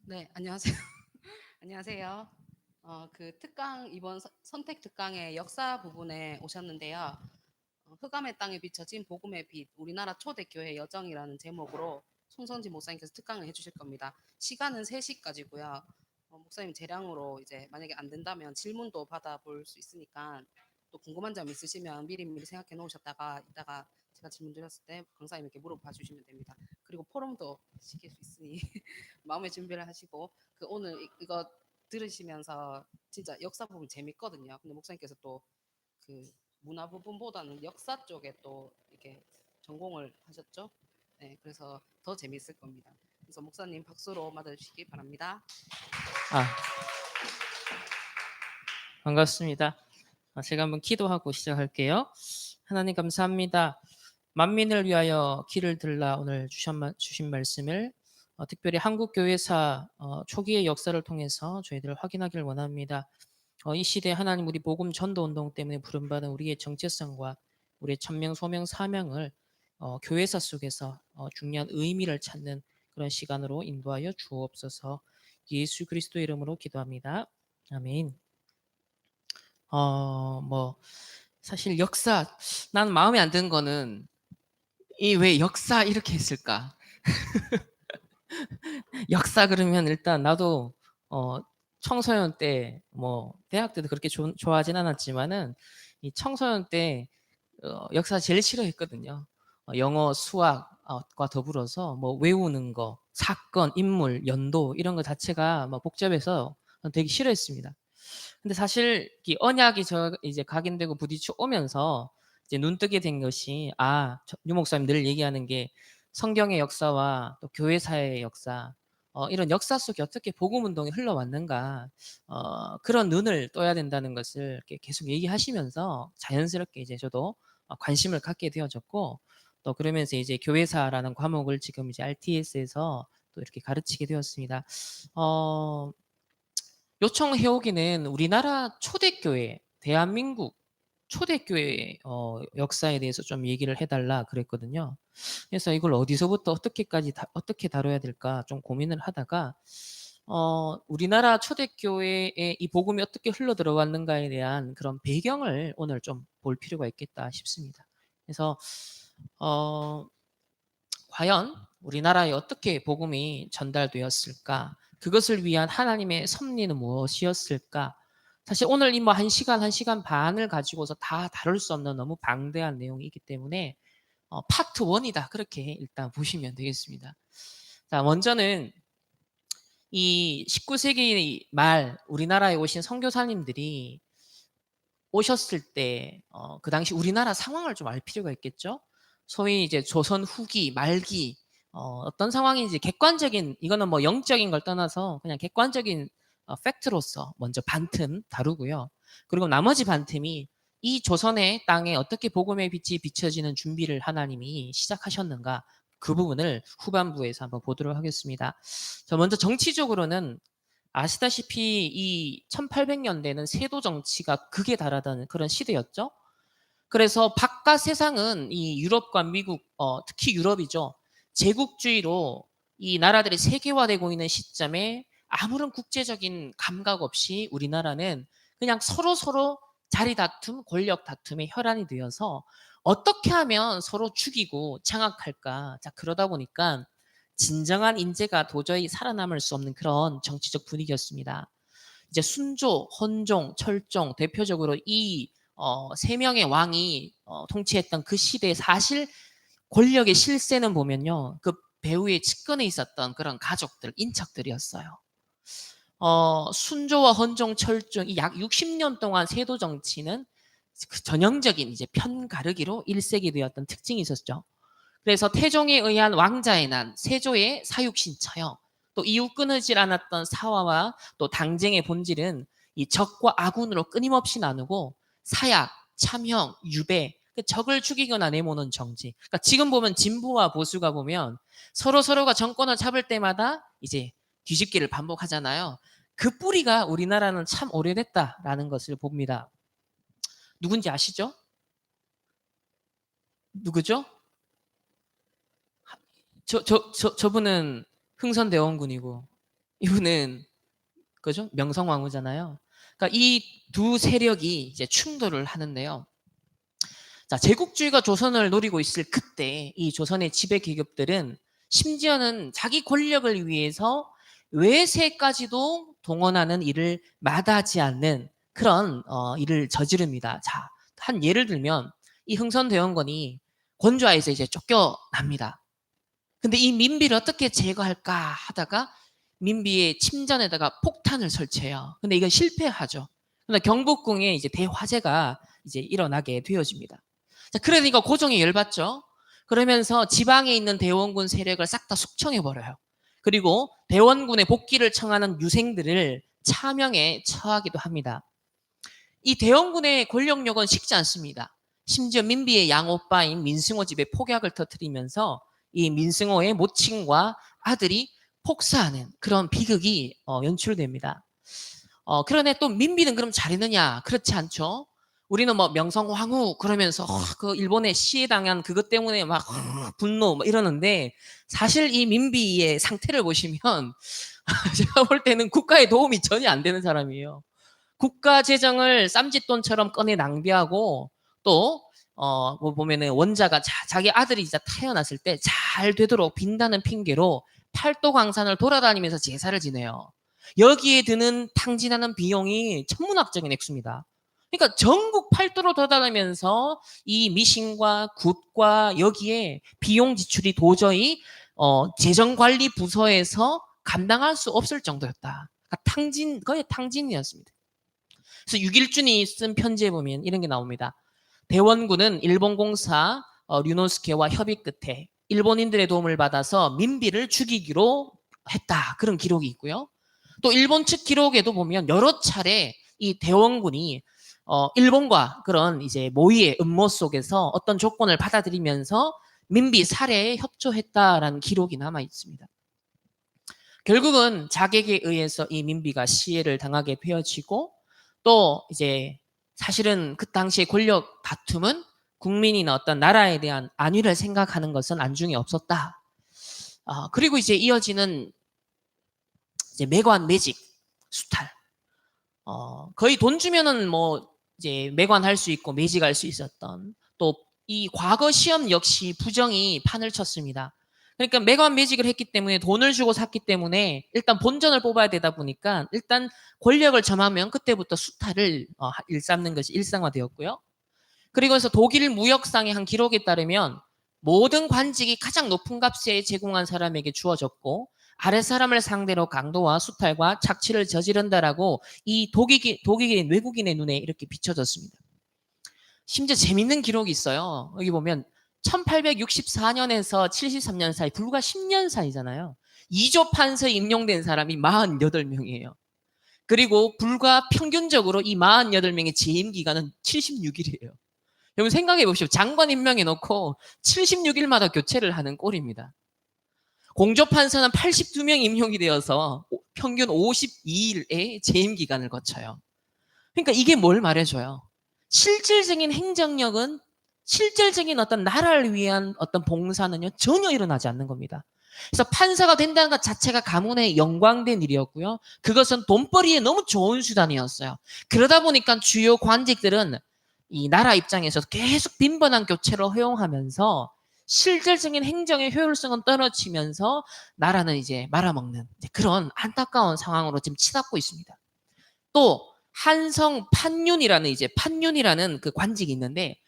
네, 안녕하세요. 안녕하세요. 그 특강 이번 선택 특강의 역사 부분에 오셨는데요. 흑암의 땅에 비춰진 복음의 빛, 우리나라 초대교회 여정이라는 제목으로 송성진 목사님께서 특강을 해주실 겁니다. 시간은 3시까지고요. 목사님 재량으로 이제 만약에 안 된다면 질문도 받아볼 수 있으니까 또 궁금한 점 있으시면 미리 생각해 놓으셨다가 이따가 제가 질문 드렸을 때 강사님께 물어봐 주시면 됩니다. 그리고 포럼도 시킬 수 있으니 마음의 준비를 하시고 오늘 이거 들으시면서 진짜 역사 부분 재밌거든요. 근데 목사님께서 또 그 문화 부분보다는 역사 쪽에 또 이렇게 전공을 하셨죠. 네, 그래서 더 재밌을 겁니다. 그래서 목사님 박수로 맞아주시기 바랍니다. 아, 반갑습니다. 제가 한번 기도하고 시작할게요. 하나님 감사합니다. 만민을 위하여 길을 들라 오늘 주신 말씀을 특별히 한국교회사 초기의 역사를 통해서 저희들 확인하길 원합니다. 이 시대에 하나님 우리 복음 전도 운동 때문에 부름받은 우리의 정체성과 우리의 천명, 소명, 사명을 교회사 속에서 중요한 의미를 찾는 그런 시간으로 인도하여 주옵소서. 예수 그리스도 이름으로 기도합니다. 아멘. 뭐 사실 역사 난 마음에 안 드는 거는 이 왜 역사 이렇게 했을까? 역사 그러면 일단 나도 어 청소년 때 뭐 대학 때도 그렇게 좋아하진 않았지만은 이 청소년 때 역사 제일 싫어했거든요. 영어, 수학과 더불어서 뭐 외우는 거, 사건, 인물, 연도 이런 거 자체가 막 복잡해서 되게 싫어했습니다. 근데 사실 이 언약이 저 이제 각인되고 부딪혀 오면서 이제 눈뜨게 된 것이 유 목사님 늘 얘기하는 게 성경의 역사와 또 교회사의 역사 이런 역사 속에 어떻게 복음 운동이 흘러왔는가 그런 눈을 떠야 된다는 것을 이렇게 계속 얘기하시면서 자연스럽게 이제 저도 관심을 갖게 되어졌고 또 그러면서 이제 교회사라는 과목을 지금 이제 RTS에서 또 이렇게 가르치게 되었습니다. 어 요청해 오기는 우리나라 초대교회, 대한민국 초대교회 역사에 대해서 좀 얘기를 해달라 그랬거든요. 그래서 이걸 어디서부터 어떻게 다뤄야 될까 좀 고민을 하다가 우리나라 초대교회에 이 복음이 어떻게 흘러 들어왔는가에 대한 그런 배경을 오늘 좀 볼 필요가 있겠다 싶습니다. 그래서 어, 과연 우리나라에 어떻게 복음이 전달되었을까? 그것을 위한 하나님의 섭리는 무엇이었을까? 사실 오늘 이 뭐 1시간, 1시간 반을 가지고서 다 다룰 수 없는 너무 방대한 내용이기 때문에 파트 1이다. 그렇게 일단 보시면 되겠습니다. 자, 먼저는 이 19세기 말 우리나라에 오신 선교사님들이 오셨을 때 그 당시 우리나라 상황을 좀 알 필요가 있겠죠. 소위 이제 조선 후기, 말기 어떤 상황인지 객관적인 이거는 뭐 영적인 걸 떠나서 그냥 객관적인 팩트로서 먼저 반틈 다루고요. 그리고 나머지 반틈이 이 조선의 땅에 어떻게 복음의 빛이 비춰지는 준비를 하나님이 시작하셨는가 그 부분을 후반부에서 한번 보도록 하겠습니다. 자, 먼저 정치적으로는 아시다시피 이 1800년대는 세도 정치가 극에 달하던 그런 시대였죠. 그래서 바깥 세상은 이 유럽과 미국, 특히 유럽이죠. 제국주의로 이 나라들이 세계화되고 있는 시점에 아무런 국제적인 감각 없이 우리나라는 그냥 서로 자리 다툼, 권력 다툼의 혈안이 되어서 어떻게 하면 서로 죽이고 장악할까. 자, 그러다 보니까 진정한 인재가 도저히 살아남을 수 없는 그런 정치적 분위기였습니다. 이제 순조, 헌종, 철종 대표적으로 이 세 명의 왕이 통치했던 그 시대의 사실 권력의 실세는 보면요. 그 배후에 측근에 있었던 그런 가족들, 인척들이었어요. 순조와 헌종, 철종 이 약 60년 동안 세도 정치는 그 전형적인 이제 편가르기로 일색이 되었던 특징이 있었죠. 그래서 태종에 의한 왕자의 난, 세조의 사육신 처형, 또 이웃 끊어질 않았던 사화와 또 당쟁의 본질은 이 적과 아군으로 끊임없이 나누고 사약, 참형, 유배, 그 적을 죽이거나 내모는 정치. 그러니까 지금 보면 진보와 보수가 보면 서로가 정권을 잡을 때마다 이제 뒤집기를 반복하잖아요. 그 뿌리가 우리나라는 참 오래됐다라는 것을 봅니다. 누군지 아시죠? 누구죠? 저분은 흥선대원군이고 이분은 그죠? 명성황후잖아요. 그러니까 이 두 세력이 이제 충돌을 하는데요. 자, 제국주의가 조선을 노리고 있을 그때 이 조선의 지배 계급들은 심지어는 자기 권력을 위해서 외세까지도 동원하는 일을 마다하지 않는 그런 일을 저지릅니다. 자, 한 예를 들면 이 흥선대원군이 권좌에서 이제 쫓겨납니다. 근데 이 민비를 어떻게 제거할까 하다가 민비의 침전에다가 폭탄을 설치해요. 근데 이건 실패하죠. 그러나 경복궁에 이제 대화재가 이제 일어나게 되어집니다. 자, 그러니까 고종이 열받죠. 그러면서 지방에 있는 대원군 세력을 싹 다 숙청해 버려요. 그리고 대원군의 복귀를 청하는 유생들을 차명에 처하기도 합니다. 이 대원군의 권력력은 식지 않습니다. 심지어 민비의 양오빠인 민승호 집에 폭약을 터뜨리면서 이 민승호의 모친과 아들이 폭사하는 그런 비극이 연출됩니다. 그러네 또 민비는 그럼 잘했느냐? 그렇지 않죠. 우리는 뭐 명성황후 그러면서 그 일본의 시해 당한 그것 때문에 막 분노 뭐 이러는데 사실 이 민비의 상태를 보시면 제가 볼 때는 국가에 도움이 전혀 안 되는 사람이에요. 국가 재정을 쌈짓돈처럼 꺼내 낭비하고 또 뭐 보면은 원자가 자기 아들이 이제 태어났을 때 잘 되도록 빈다는 핑계로 팔도광산을 돌아다니면서 제사를 지내요. 여기에 드는 탕진하는 비용이 천문학적인 액수입니다. 그러니까 전국 팔도로 돌아다니면서 이 미신과 굿과 여기에 비용 지출이 도저히 재정관리 부서에서 감당할 수 없을 정도였다. 그러니까 거의 탕진이었습니다. 그래서 육일준이 쓴 편지에 보면 이런 게 나옵니다. 대원군은 일본 공사 류노스케와 협의 끝에 일본인들의 도움을 받아서 민비를 죽이기로 했다. 그런 기록이 있고요. 또 일본 측 기록에도 보면 여러 차례 이 대원군이 일본과 그런 이제 모의의 음모 속에서 어떤 조건을 받아들이면서 민비 살해에 협조했다라는 기록이 남아 있습니다. 결국은 자객에 의해서 이 민비가 시해를 당하게 되어지고 또 이제 사실은 그 당시의 권력 다툼은 국민이나 어떤 나라에 대한 안위를 생각하는 것은 안중에 없었다. 그리고 이제 이어지는 이제 매관 매직 수탈. 거의 돈 주면은 뭐 이제 매관할 수 있고 매직할 수 있었던 또 이 과거 시험 역시 부정이 판을 쳤습니다. 그러니까 매관 매직을 했기 때문에 돈을 주고 샀기 때문에 일단 본전을 뽑아야 되다 보니까 일단 권력을 점하면 그때부터 수탈을 일삼는 것이 일상화되었고요. 그리고 해서 독일 무역상의 한 기록에 따르면 모든 관직이 가장 높은 값에 제공한 사람에게 주어졌고 아래 사람을 상대로 강도와 수탈과 착취를 저지른다라고 이 독일인 외국인의 눈에 이렇게 비춰졌습니다. 심지어 재밌는 기록이 있어요. 여기 보면 1864년에서 73년 사이 불과 10년 사이잖아요. 2조 판서에 임용된 사람이 48명이에요. 그리고 불과 평균적으로 이 48명의 재임 기간은 76일이에요. 여러분 생각해 보십시오. 장관 임명해 놓고 76일마다 교체를 하는 꼴입니다. 공조판사는 82명 임용이 되어서 평균 52일의 재임 기간을 거쳐요. 그러니까 이게 뭘 말해줘요? 실질적인 행정력은 실질적인 어떤 나라를 위한 어떤 봉사는요 전혀 일어나지 않는 겁니다. 그래서 판사가 된다는 것 자체가 가문의 영광된 일이었고요. 그것은 돈벌이에 너무 좋은 수단이었어요. 그러다 보니까 주요 관직들은 이 나라 입장에서 계속 빈번한 교체를 허용하면서 실질적인 행정의 효율성은 떨어지면서 나라는 이제 말아먹는 그런 안타까운 상황으로 지금 치닫고 있습니다. 또 한성 판윤이라는 판윤이라는 그 관직이 있는데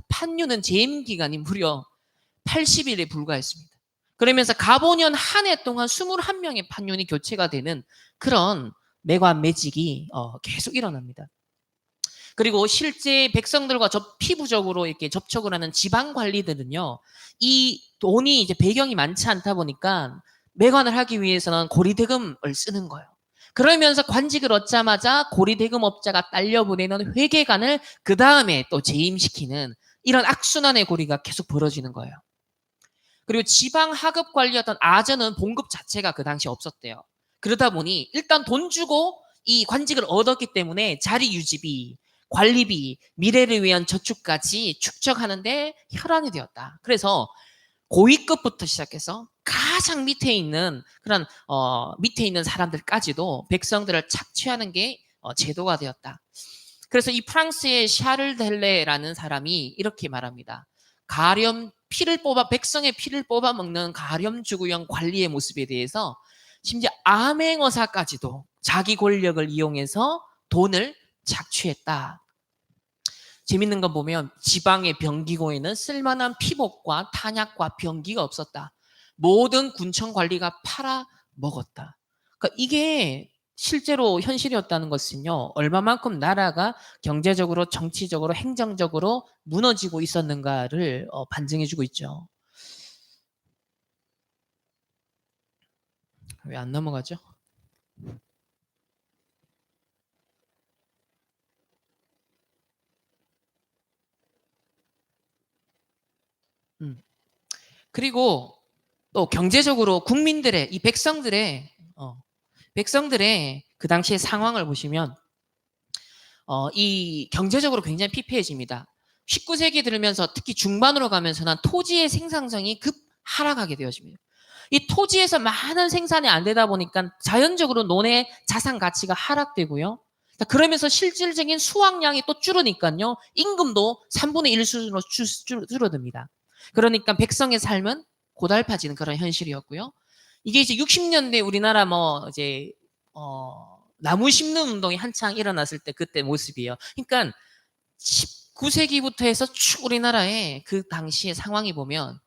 판윤은 재임 기간이 무려 80일에 불과했습니다. 그러면서 가보년 한 해 동안 21명의 판윤이 교체가 되는 그런 매관 매직이 계속 일어납니다. 그리고 실제 백성들과 피부적으로 이렇게 접촉을 하는 지방 관리들은요, 이 돈이 이제 배경이 많지 않다 보니까 매관을 하기 위해서는 고리대금을 쓰는 거예요. 그러면서 관직을 얻자마자 고리대금업자가 딸려보내는 회계관을 그 다음에 또 재임시키는 이런 악순환의 고리가 계속 벌어지는 거예요. 그리고 지방 하급 관리였던 아전은 봉급 자체가 그 당시 없었대요. 그러다 보니 일단 돈 주고 이 관직을 얻었기 때문에 자리 유지비, 관리비, 미래를 위한 저축까지 축적하는데 혈안이 되었다. 그래서 고위급부터 시작해서 가장 밑에 있는 그런 밑에 있는 사람들까지도 백성들을 착취하는 게 제도가 되었다. 그래서 이 프랑스의 샤를 델레라는 사람이 이렇게 말합니다. 백성의 피를 뽑아 먹는 가렴주구형 관리의 모습에 대해서 심지어 암행어사까지도 자기 권력을 이용해서 돈을 착취했다. 재밌는 건 보면 지방의 병기고에는 쓸만한 피복과 탄약과 병기가 없었다. 모든 군청 관리가 팔아 먹었다. 그러니까 이게 실제로 현실이었다는 것은요, 얼마만큼 나라가 경제적으로, 정치적으로, 행정적으로 무너지고 있었는가를 반증해주고 있죠. 왜 안 넘어가죠? 그리고 또 경제적으로 국민들의 이 백성들의 그 당시의 상황을 보시면 이 경제적으로 굉장히 피폐해집니다. 19세기 들으면서 특히 중반으로 가면서는 토지의 생산성이 급 하락하게 되어집니다. 이 토지에서 많은 생산이 안 되다 보니까 자연적으로 논의 자산 가치가 하락되고요. 그러면서 실질적인 수확량이 또 줄으니까요. 임금도 3분의 1 수준으로 줄어듭니다. 그러니까 백성의 삶은 고달파지는 그런 현실이었고요. 이게 이제 60년대 우리나라 이제 나무 심는 운동이 한창 일어났을 때 그때 모습이에요. 그러니까 19세기부터 해서 쭉 우리나라의 그 당시의 상황이 보면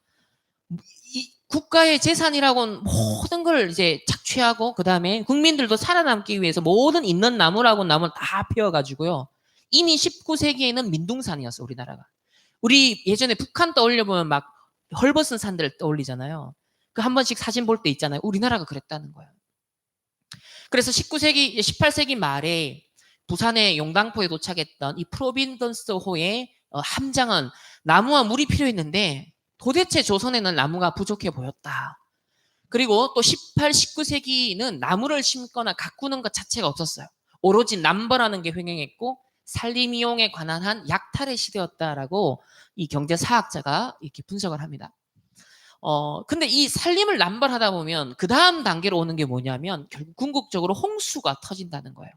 이 국가의 재산이라고는 모든 걸 이제 착취하고 그다음에 국민들도 살아남기 위해서 모든 있는 나무라고 나무를 다 베어가지고요. 이미 19세기에는 민둥산이었어 우리나라가. 우리 예전에 북한 떠올려 보면 막 헐벗은 산들 떠올리잖아요. 그 한 번씩 사진 볼 때 있잖아요. 우리나라가 그랬다는 거예요. 그래서 19세기, 18세기 말에 부산의 용당포에 도착했던 이 프로빈던스호의 함장은 나무와 물이 필요했는데 도대체 조선에는 나무가 부족해 보였다. 그리고 또 18, 19세기는 나무를 심거나 가꾸는 것 자체가 없었어요. 오로지 남벌하는 게 횡행했고 산림이용에 관한 한 약탈의 시대였다라고 이 경제사학자가 이렇게 분석을 합니다. 근데 이 산림을 남발하다 보면 그 다음 단계로 오는 게 뭐냐면 결국 궁극적으로 홍수가 터진다는 거예요.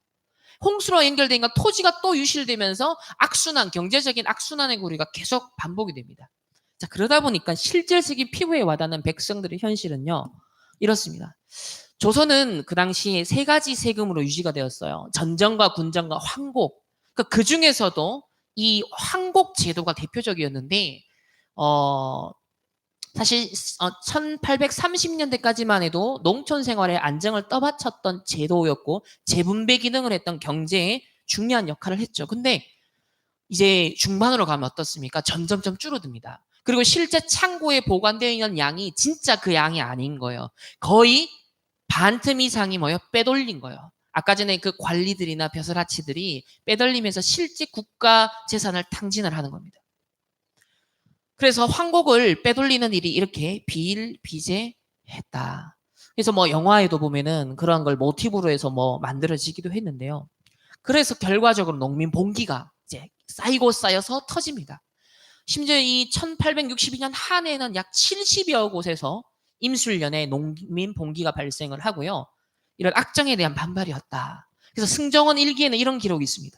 홍수로 연결되니까 토지가 또 유실되면서 악순환, 경제적인 악순환의 고리가 계속 반복이 됩니다. 자, 그러다 보니까 실질적인 피부에 와닿는 백성들의 현실은요, 이렇습니다. 조선은 그 당시에 세 가지 세금으로 유지가 되었어요. 전정과 군정과 황곡. 그 중에서도 이 황곡 제도가 대표적이었는데, 사실 1830년대까지만 해도 농촌 생활의 안정을 떠받쳤던 제도였고 재분배 기능을 했던 경제에 중요한 역할을 했죠. 근데 이제 중반으로 가면 어떻습니까? 점점점 줄어듭니다. 그리고 실제 창고에 보관되어 있는 양이 진짜 그 양이 아닌 거예요. 거의 반틈 이상이 빼돌린 거예요. 아까 전에 그 관리들이나 벼슬아치들이 빼돌리면서 실제 국가 재산을 탕진을 하는 겁니다. 그래서 황곡을 빼돌리는 일이 이렇게 비일비재했다. 그래서 영화에도 보면은 그런 걸 모티브로 해서 만들어지기도 했는데요. 그래서 결과적으로 농민 봉기가 이제 쌓이고 쌓여서 터집니다. 심지어 이 1862년 한 해에는 약 70여 곳에서 임술년에 농민 봉기가 발생을 하고요. 이런 악정에 대한 반발이었다. 그래서 승정원 일기에는 이런 기록이 있습니다.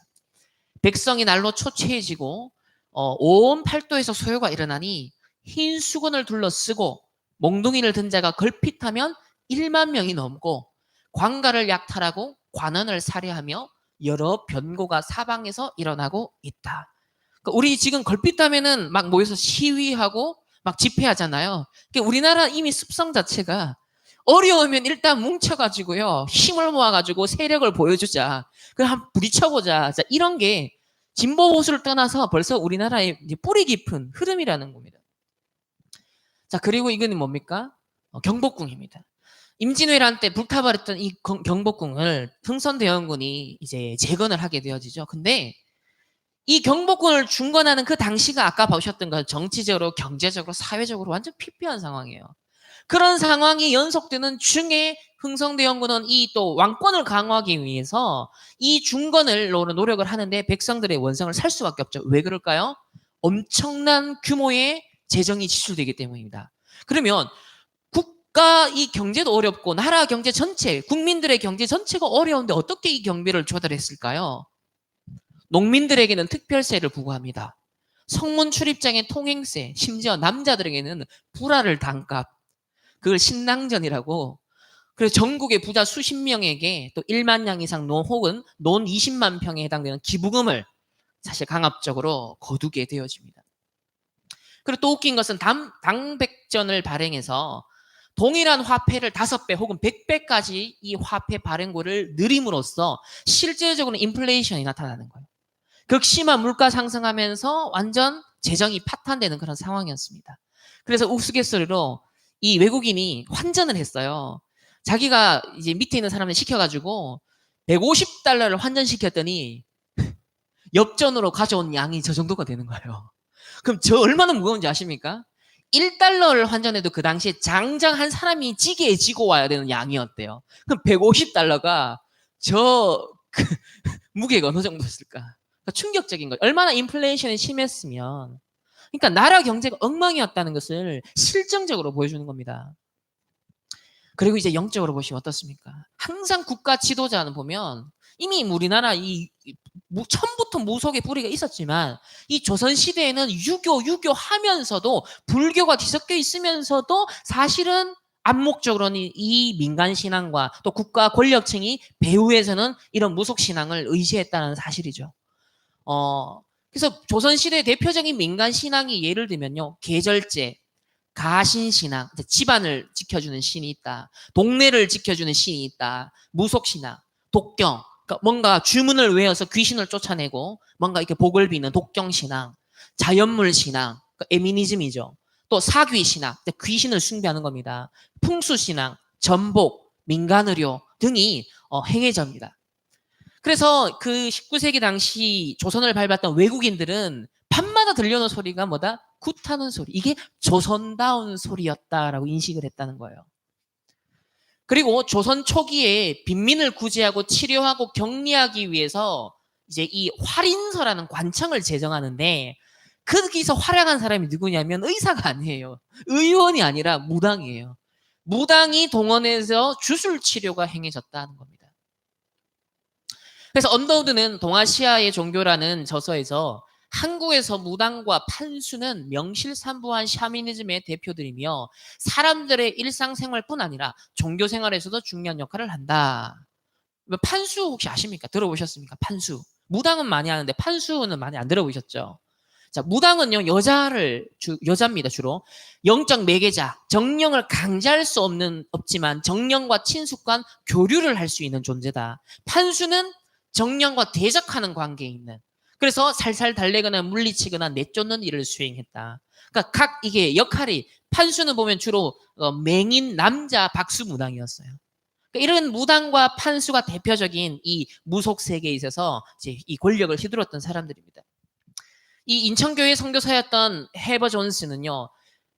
백성이 날로 초췌해지고 온 팔도에서 소요가 일어나니 흰 수건을 둘러쓰고 몽둥이를 든 자가 걸핏하면 1만 명이 넘고 관가를 약탈하고 관원을 살해하며 여러 변고가 사방에서 일어나고 있다. 그러니까 우리 지금 걸핏하면은 막 모여서 시위하고 막 집회하잖아요. 그러니까 우리나라 이미 습성 자체가 어려우면 일단 뭉쳐가지고요. 힘을 모아가지고 세력을 보여주자. 한번 부딪혀보자. 자, 이런 게 진보 보수를 떠나서 벌써 우리나라의 뿌리 깊은 흐름이라는 겁니다. 자, 그리고 이거는 뭡니까? 경복궁입니다. 임진왜란 때 불타버렸던 이 경복궁을 흥선대원군이 이제 재건을 하게 되어지죠. 근데 이 경복궁을 중건하는 그 당시가 아까 보셨던 것 정치적으로, 경제적으로, 사회적으로 완전 피폐한 상황이에요. 그런 상황이 연속되는 중에 흥성대원군은 이 또 왕권을 강화하기 위해서 이 중건을 노력을 하는데 백성들의 원성을 살 수밖에 없죠. 왜 그럴까요? 엄청난 규모의 재정이 지출되기 때문입니다. 그러면 국가 이 경제도 어렵고 나라 경제 전체, 국민들의 경제 전체가 어려운데 어떻게 이 경비를 조달했을까요? 농민들에게는 특별세를 부과합니다. 성문 출입장의 통행세, 심지어 남자들에게는 불알을 단값, 그걸 신랑전이라고. 그래서 전국의 부자 수십 명에게 또 1만 양 이상 논 혹은 논 20만 평에 해당되는 기부금을 사실 강압적으로 거두게 되어집니다. 그리고 또 웃긴 것은 당백전을 발행해서 동일한 화폐를 5배 혹은 100배까지 이 화폐 발행고를 늘림으로써 실제적으로 인플레이션이 나타나는 거예요. 극심한 물가 상승하면서 완전 재정이 파탄되는 그런 상황이었습니다. 그래서 우스갯소리로 이 외국인이 환전을 했어요. 자기가 이제 밑에 있는 사람을 시켜가지고 150달러를 환전시켰더니 역전으로 가져온 양이 저 정도가 되는 거예요. 그럼 저 얼마나 무거운지 아십니까? 1달러를 환전해도 그 당시에 장장 한 사람이 지게에 지고 와야 되는 양이었대요. 그럼 150달러가 저 무게가 어느 정도였을까? 그러니까 충격적인 거예요. 얼마나 인플레이션이 심했으면. 그러니까 나라 경제가 엉망이었다는 것을 실증적으로 보여주는 겁니다. 그리고 이제 영적으로 보시면 어떻습니까? 항상 국가 지도자는 보면 이미 우리나라 처음부터 무속의 뿌리가 있었지만 이 조선시대에는 유교 하면서도 불교가 뒤섞여 있으면서도 사실은 암묵적으로는 이 민간신앙과 또 국가 권력층이 배후에서는 이런 무속신앙을 의지했다는 사실이죠. 그래서 조선시대의 대표적인 민간신앙이 예를 들면요. 계절제, 가신신앙, 집안을 지켜주는 신이 있다. 동네를 지켜주는 신이 있다. 무속신앙, 독경, 그러니까 뭔가 주문을 외워서 귀신을 쫓아내고 뭔가 이렇게 복을 비는 독경신앙, 자연물신앙, 그러니까 에미니즘이죠. 또 사귀신앙, 귀신을 숭배하는 겁니다. 풍수신앙, 전복, 민간의료 등이 행해져입니다. 그래서 그 19세기 당시 조선을 밟았던 외국인들은 밤마다 들려오는 소리가 뭐다? 굿하는 소리. 이게 조선다운 소리였다라고 인식을 했다는 거예요. 그리고 조선 초기에 빈민을 구제하고 치료하고 격리하기 위해서 이제 이 활인서라는 관청을 제정하는데 거기서 활약한 사람이 누구냐면 의사가 아니에요. 의원이 아니라 무당이에요. 무당이 동원해서 주술 치료가 행해졌다는 겁니다. 그래서 언더우드는 동아시아의 종교라는 저서에서 한국에서 무당과 판수는 명실상부한 샤머니즘의 대표들이며 사람들의 일상생활뿐 아니라 종교생활에서도 중요한 역할을 한다. 판수 혹시 아십니까? 들어보셨습니까? 판수. 무당은 많이 아는데 판수는 많이 안 들어보셨죠? 자, 무당은요, 여자입니다, 주로. 영적 매개자, 정령을 강제할 수 없지만 정령과 친숙한 교류를 할 수 있는 존재다. 판수는 정령과 대적하는 관계에 있는. 그래서 살살 달래거나 물리치거나 내쫓는 일을 수행했다. 그러니까 각 이게 역할이, 판수는 보면 주로 맹인 남자 박수 무당이었어요. 그러니까 이런 무당과 판수가 대표적인 이 무속 세계에 있어서 이제 이 권력을 휘둘렀던 사람들입니다. 이 인천교회 선교사였던 헤버 존스는요,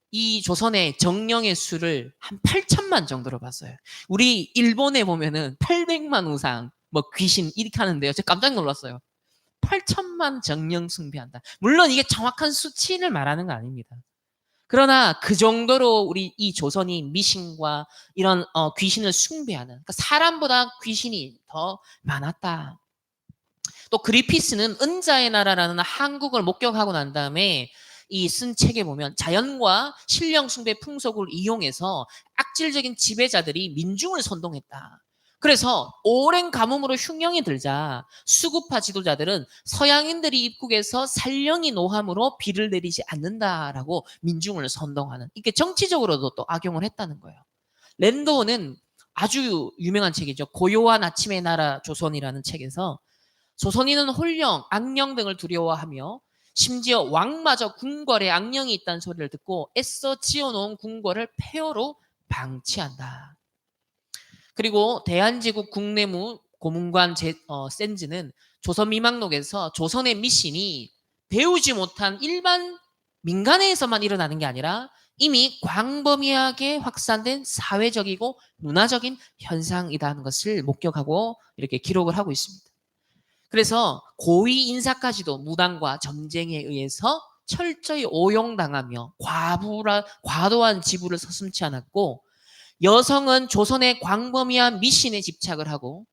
이 조선의 정령의 수를 한 8천만 정도로 봤어요. 우리 일본에 보면은 800만 우상, 뭐 귀신 이렇게 하는데요. 제가 깜짝 놀랐어요. 8천만 정령 숭배한다. 물론 이게 정확한 수치를 말하는 거 아닙니다. 그러나 그 정도로 우리 이 조선이 미신과 이런 귀신을 숭배하는, 그러니까 사람보다 귀신이 더 많았다. 또 그리피스는 은자의 나라라는 한국을 목격하고 난 다음에 이 쓴 책에 보면 자연과 신령 숭배 풍속을 이용해서 악질적인 지배자들이 민중을 선동했다. 그래서 오랜 가뭄으로 흉령이 들자 수구파 지도자들은 서양인들이 입국해서 산령이 노함으로 비를 내리지 않는다라고 민중을 선동하는, 이게 정치적으로도 또 악용을 했다는 거예요. 랜도는 아주 유명한 책이죠. 고요한 아침의 나라 조선이라는 책에서 조선인은 홀령, 악령 등을 두려워하며 심지어 왕마저 궁궐에 악령이 있다는 소리를 듣고 애써 지어놓은 궁궐을 폐허로 방치한다. 그리고 대한제국 국내무 고문관 센즈는 조선미망록에서 조선의 미신이 배우지 못한 일반 민간에서만 일어나는 게 아니라 이미 광범위하게 확산된 사회적이고 문화적인 현상이라는 것을 목격하고 이렇게 기록을 하고 있습니다. 그래서 고위 인사까지도 무당과 전쟁에 의해서 철저히 오용당하며 과도한 지불을 서슴지 않았고, 여성은 조선의 광범위한 미신에 집착을 하고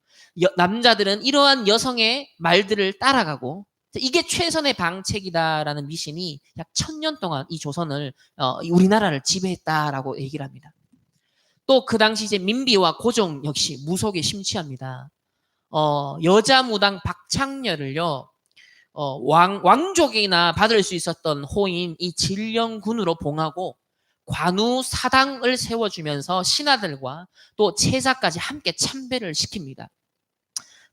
남자들은 이러한 여성의 말들을 따라가고, 이게 최선의 방책이다라는 미신이 약 1000년 동안 이 조선을 우리나라를 지배했다라고 얘기를 합니다. 또 그 당시 이제 민비와 고종 역시 무속에 심취합니다. 여자 무당 박창렬을요, 왕족이나 받을 수 있었던 호인 이 진령군으로 봉하고 관우 사당을 세워주면서 신하들과 또 제사까지 함께 참배를 시킵니다.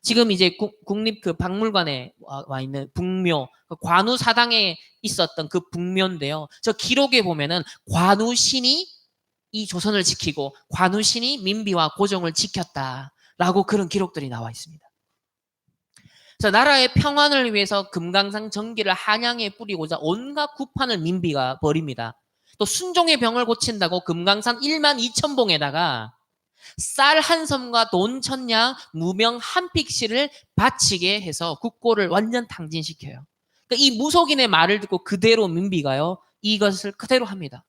지금 이제 국립 그 박물관에 와 있는 북묘, 그 관우 사당에 있었던 그 북묘인데요. 저 기록에 보면은 관우신이 이 조선을 지키고 관우신이 민비와 고종을 지켰다라고 그런 기록들이 나와 있습니다. 그래서 나라의 평안을 위해서 금강산 정기를 한양에 뿌리고자 온갖 구판을 민비가 벌입니다. 또 순종의 병을 고친다고 금강산 12,000봉에다가 쌀 한 섬과 돈 1000냥, 무명 한 픽시를 바치게 해서 국고를 완전 탕진시켜요. 그러니까 이 무속인의 말을 듣고 그대로 민비가요, 이것을 그대로 합니다.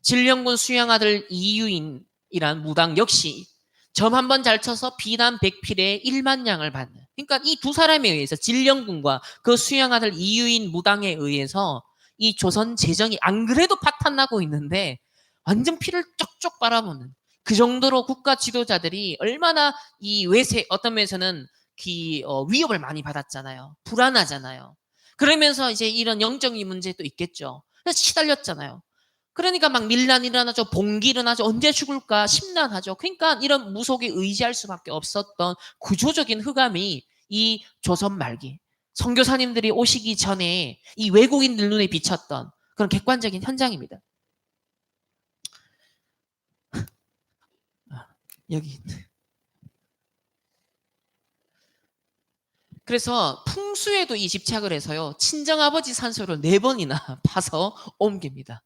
진령군 수양아들 이유인이란 무당 역시 점 한 번 잘 쳐서 비단 100필에 1만 냥을 받는, 그러니까 이 두 사람에 의해서 진령군과 그 수양아들 이유인 무당에 의해서 이 조선 재정이 안 그래도 파탄나고 있는데 완전 피를 쪽쪽 빨아먹는, 그 정도로 국가 지도자들이 얼마나 이 외세, 어떤 면에서는 위협을 많이 받았잖아요. 불안하잖아요. 그러면서 이제 이런 영적인 문제도 있겠죠. 그래서 시달렸잖아요. 그러니까 막 밀란 일어나죠. 봉기 일어나죠. 언제 죽을까 심란하죠. 그러니까 이런 무속에 의지할 수밖에 없었던 구조적인 흑암이 이 조선 말기 선교사님들이 오시기 전에 이 외국인들 눈에 비쳤던 그런 객관적인 현장입니다. 여기. 그래서 풍수에도 이 집착을 해서요, 친정아버지 산소를 4번이나 파서 옮깁니다.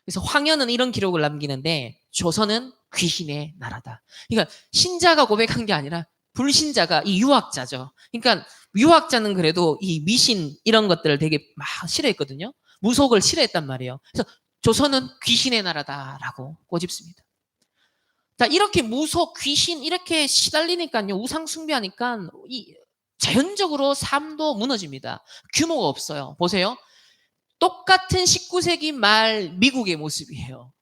그래서 황현은 이런 기록을 남기는데 조선은 귀신의 나라다. 그러니까 신자가 고백한 게 아니라 불신자가, 이 유학자죠. 그러니까 유학자는 그래도 이 미신 이런 것들을 되게 막 싫어했거든요. 무속을 싫어했단 말이에요. 그래서 조선은 귀신의 나라다라고 꼬집습니다. 자, 이렇게 무속, 귀신 이렇게 시달리니까요, 우상 숭배하니까 자연적으로 삶도 무너집니다. 규모가 없어요. 보세요. 똑같은 19세기 말 미국의 모습이에요.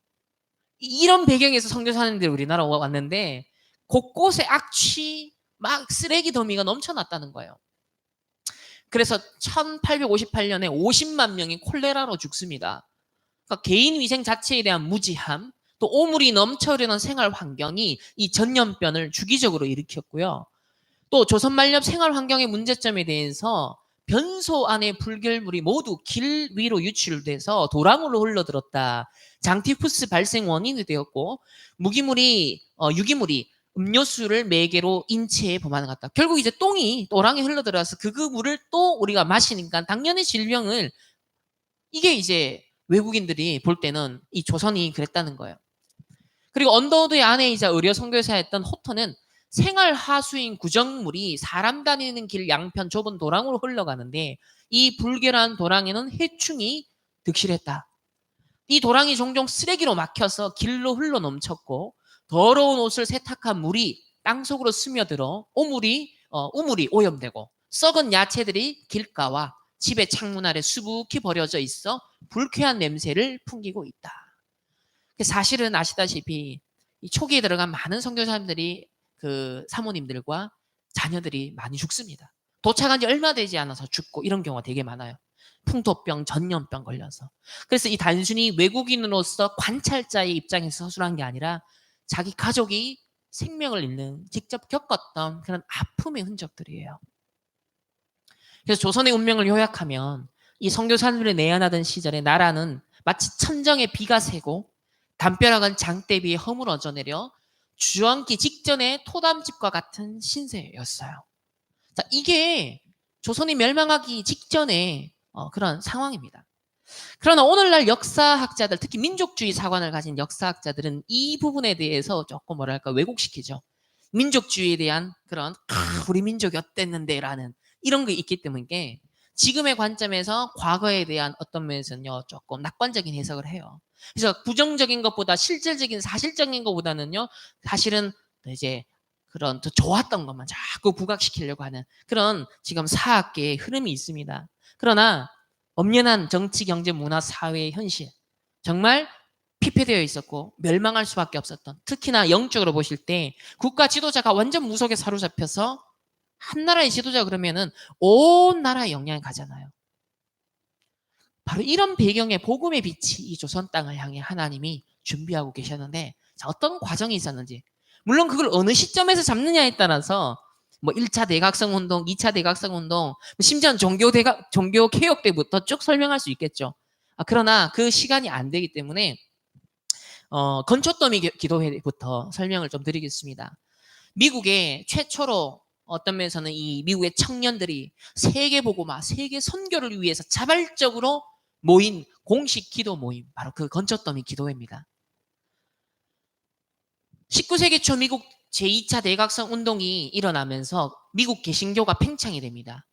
이런 배경에서 선교사님들이 우리나라 왔는데 곳곳에 악취, 막 쓰레기 더미가 넘쳐났다는 거예요. 그래서 1858년에 50만 명이 콜레라로 죽습니다. 그러니까 개인 위생 자체에 대한 무지함, 또 오물이 넘쳐흐르는 생활 환경이 이 전염병을 주기적으로 일으켰고요. 또 조선 말렵 생활 환경의 문제점에 대해서 변소 안의 불결물이 모두 길 위로 유출돼서 도랑으로 흘러들었다. 장티푸스 발생 원인이 되었고, 유기물이 음료수를 매개로 인체에 범하는 것 같다. 결국 이제 똥이 도랑에 흘러들어서 그 물을 또 우리가 마시니까 당연히 질병을, 이게 이제 외국인들이 볼 때는 이 조선이 그랬다는 거예요. 그리고 언더우드의 아내이자 의료 선교사였던 호터는 생활 하수인 구정물이 사람 다니는 길 양편 좁은 도랑으로 흘러가는데 이 불결한 도랑에는 해충이 득실했다. 이 도랑이 종종 쓰레기로 막혀서 길로 흘러 넘쳤고 더러운 옷을 세탁한 물이 땅속으로 스며들어 우물이 오염되고 썩은 야채들이 길가와 집의 창문 아래 수북히 버려져 있어 불쾌한 냄새를 풍기고 있다. 사실은 아시다시피 이 초기에 들어간 많은 선교사님들이 그 사모님들과 자녀들이 많이 죽습니다. 도착한 지 얼마 되지 않아서 죽고 이런 경우가 되게 많아요. 풍토병, 전염병 걸려서. 그래서 이 단순히 외국인으로서 관찰자의 입장에서 서술한 게 아니라 자기 가족이 생명을 잃는, 직접 겪었던 그런 아픔의 흔적들이에요. 그래서 조선의 운명을 요약하면 이 선교사님들이 내연하던 시절에 나라는 마치 천정에 비가 새고 담벼락은 장대비에 허물어져 내려 주얹기 직전의 토담집과 같은 신세였어요. 자, 이게 조선이 멸망하기 직전의 그런 상황입니다. 그러나 오늘날 역사학자들, 특히 민족주의 사관을 가진 역사학자들은 이 부분에 대해서 조금 뭐랄까 왜곡시키죠. 민족주의에 대한 그런 우리 민족이 어땠는데 라는 이런 게 있기 때문에 지금의 관점에서 과거에 대한 어떤 면에서는요, 조금 낙관적인 해석을 해요. 그래서 부정적인 것보다 실질적인 사실적인 것보다는요, 사실은 이제 그런 더 좋았던 것만 자꾸 부각시키려고 하는 그런 지금 사학계의 흐름이 있습니다. 그러나 엄연한 정치, 경제, 문화, 사회의 현실, 정말 피폐되어 있었고 멸망할 수밖에 없었던, 특히나 영적으로 보실 때 국가 지도자가 완전 무속에 사로잡혀서 한 나라의 지도자 그러면은 온 나라에 영향이 가잖아요. 바로 이런 배경에 복음의 빛이 이 조선 땅을 향해 하나님이 준비하고 계셨는데, 자, 어떤 과정이 있었는지, 물론 그걸 어느 시점에서 잡느냐에 따라서 뭐 1차 대각성 운동, 2차 대각성 운동, 심지어는 종교 개혁 때부터 쭉 설명할 수 있겠죠. 그러나 그 시간이 안 되기 때문에 건초더미 기도회부터 설명을 좀 드리겠습니다. 미국의 최초로 어떤 면에서는 이 미국의 청년들이 세계 복음화, 세계 선교를 위해서 자발적으로 모인 공식 기도 모임, 바로 그 건초더미 기도회입니다. 19세기 초 미국 제2차 대각성 운동이 일어나면서 미국 개신교가 팽창이 됩니다.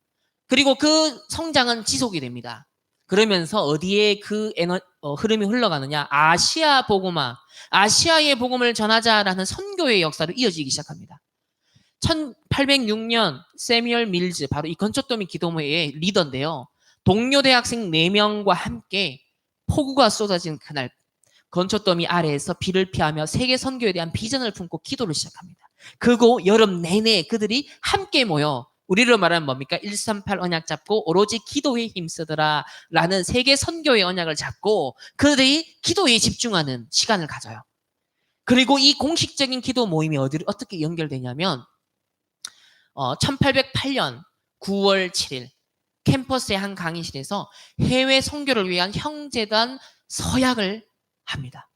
그리고 그 성장은 지속이 됩니다. 그러면서 어디에 그 흐름이 흘러가느냐? 아시아 복음화, 아시아의 복음을 전하자라는 선교의 역사로 이어지기 시작합니다. 1806년 세뮤얼 밀즈, 바로 이 건초더미 기도회의 리더인데요. 동료 대학생 4명과 함께 폭우가 쏟아진 그날, 건초더미 아래에서 비를 피하며 세계 선교에 대한 비전을 품고 기도를 시작합니다. 그리고 여름 내내 그들이 함께 모여, 우리로 말하면 뭡니까? 138 언약 잡고 오로지 기도에 힘쓰더라 라는 세계 선교의 언약을 잡고 그들이 기도에 집중하는 시간을 가져요. 그리고 이 공식적인 기도 모임이 어떻게 연결되냐면 1808년 9월 7일 캠퍼스의 한 강의실에서 해외 선교를 위한 형제단 서약을 합니다.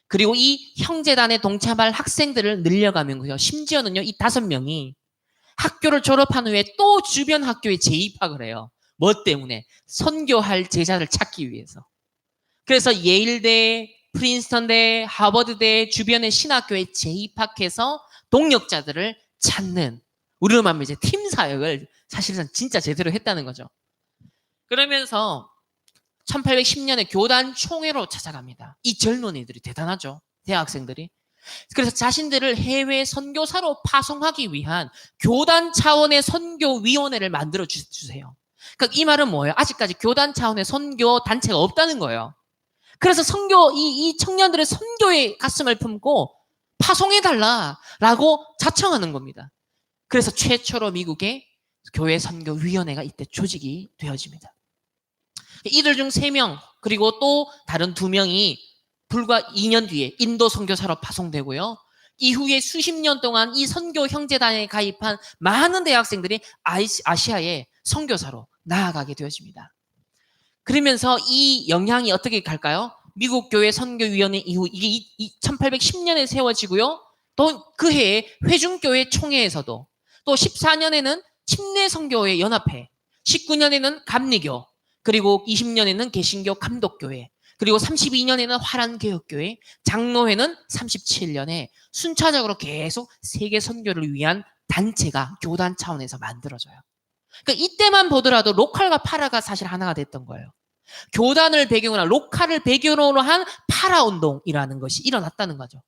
그리고 이 형제단에 동참할 학생들을 늘려가면요, 심지어는요, 이 5명이 학교를 졸업한 후에 또 주변 학교에 재입학을 해요. 뭐 때문에? 선교할 제자를 찾기 위해서. 그래서 예일대, 프린스턴대, 하버드대 주변의 신학교에 재입학해서 동역자들을 찾는, 우리로 말하면 이제 팀 사역을 사실상 진짜 제대로 했다는 거죠. 그러면서 1810년에 교단 총회로 찾아갑니다. 이 젊은 애들이 대단하죠. 대학생들이. 그래서 자신들을 해외 선교사로 파송하기 위한 교단 차원의 선교위원회를 만들어 주세요. 그러니까 이 말은 뭐예요? 아직까지 교단 차원의 선교 단체가 없다는 거예요. 그래서 이 청년들의 선교의 가슴을 품고 파송해달라라고 자청하는 겁니다. 그래서 최초로 미국의 교회 선교위원회가 이때 조직이 되어집니다. 이들 중 3명, 그리고 또 다른 2명이 불과 2년 뒤에 인도 선교사로 파송되고요. 이후에 수십 년 동안 이 선교 형제단에 가입한 많은 대학생들이 아시아의 선교사로 나아가게 되어집니다. 그러면서 이 영향이 어떻게 갈까요? 미국 교회 선교위원회 이후 이게 1810년에 세워지고요. 또 그 해에 회중교회 총회에서도, 또 14년에는 침례선교회 연합회, 19년에는 감리교, 그리고 20년에는 개신교 감독교회, 그리고 32년에는 화란개혁교회, 장로회는 37년에 순차적으로 계속 세계 선교를 위한 단체가 교단 차원에서 만들어져요. 그러니까 이때만 보더라도 로컬과 파라가 사실 하나가 됐던 거예요. 교단을 배경으로 한, 로컬을 배경으로 한 파라 운동이라는 것이 일어났다는 거죠.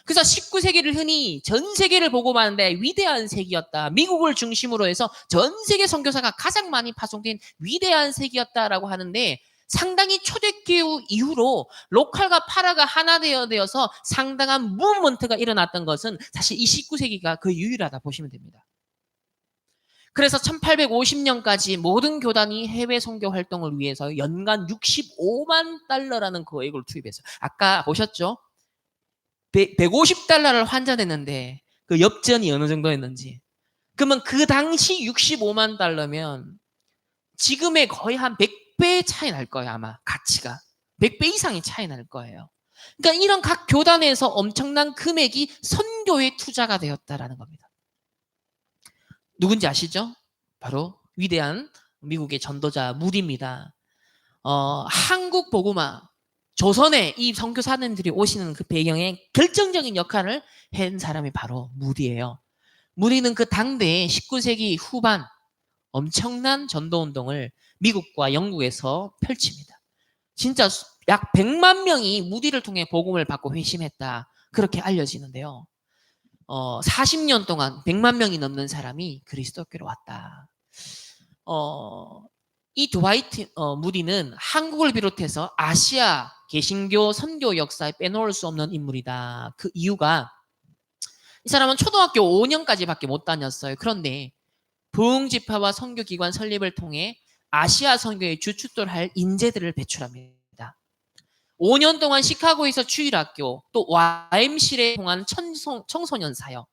그래서 19세기를 흔히 전 세계를 보고만는데 위대한 세기였다. 미국을 중심으로 해서 전 세계 선교사가 가장 많이 파송된 위대한 세기였다라고 하는데, 상당히 초대교회 이후로 로컬과 파라가 하나 되어서 상당한 무브먼트가 일어났던 것은 사실 이 19세기가 그 유일하다 보시면 됩니다. 그래서 1850년까지 모든 교단이 해외 선교 활동을 위해서 연간 65만 달러라는 거액을 투입했어요. 아까 보셨죠? 150달러를 환전했는데 그 엽전이 어느 정도였는지. 그러면 그 당시 65만 달러면 지금의 거의 한 100배 차이 날 거예요, 아마. 가치가. 100배 이상이 차이 날 거예요. 그러니까 이런 각 교단에서 엄청난 금액이 선교에 투자가 되었다라는 겁니다. 누군지 아시죠? 바로 위대한 미국의 전도자 무디입니다. 한국 복음화, 조선에 이 선교사님들이 오시는 그 배경에 결정적인 역할을 한 사람이 바로 무디예요. 무디는 그 당대에 19세기 후반 엄청난 전도운동을 미국과 영국에서 펼칩니다. 진짜 약 100만 명이 무디를 통해 복음을 받고 회심했다. 그렇게 알려지는데요. 40년 동안 100만 명이 넘는 사람이 그리스도교로 왔다. 이 드와이트 무디는 한국을 비롯해서 아시아 개신교 선교 역사에 빼놓을 수 없는 인물이다. 그 이유가 이 사람은 초등학교 5년까지밖에 못 다녔어요. 그런데 부흥집회와 선교기관 설립을 통해 아시아 선교의 주춧돌 할 인재들을 배출합니다. 5년 동안 시카고에서 주일학교, 또 YMCA에 통한 청소년 사역,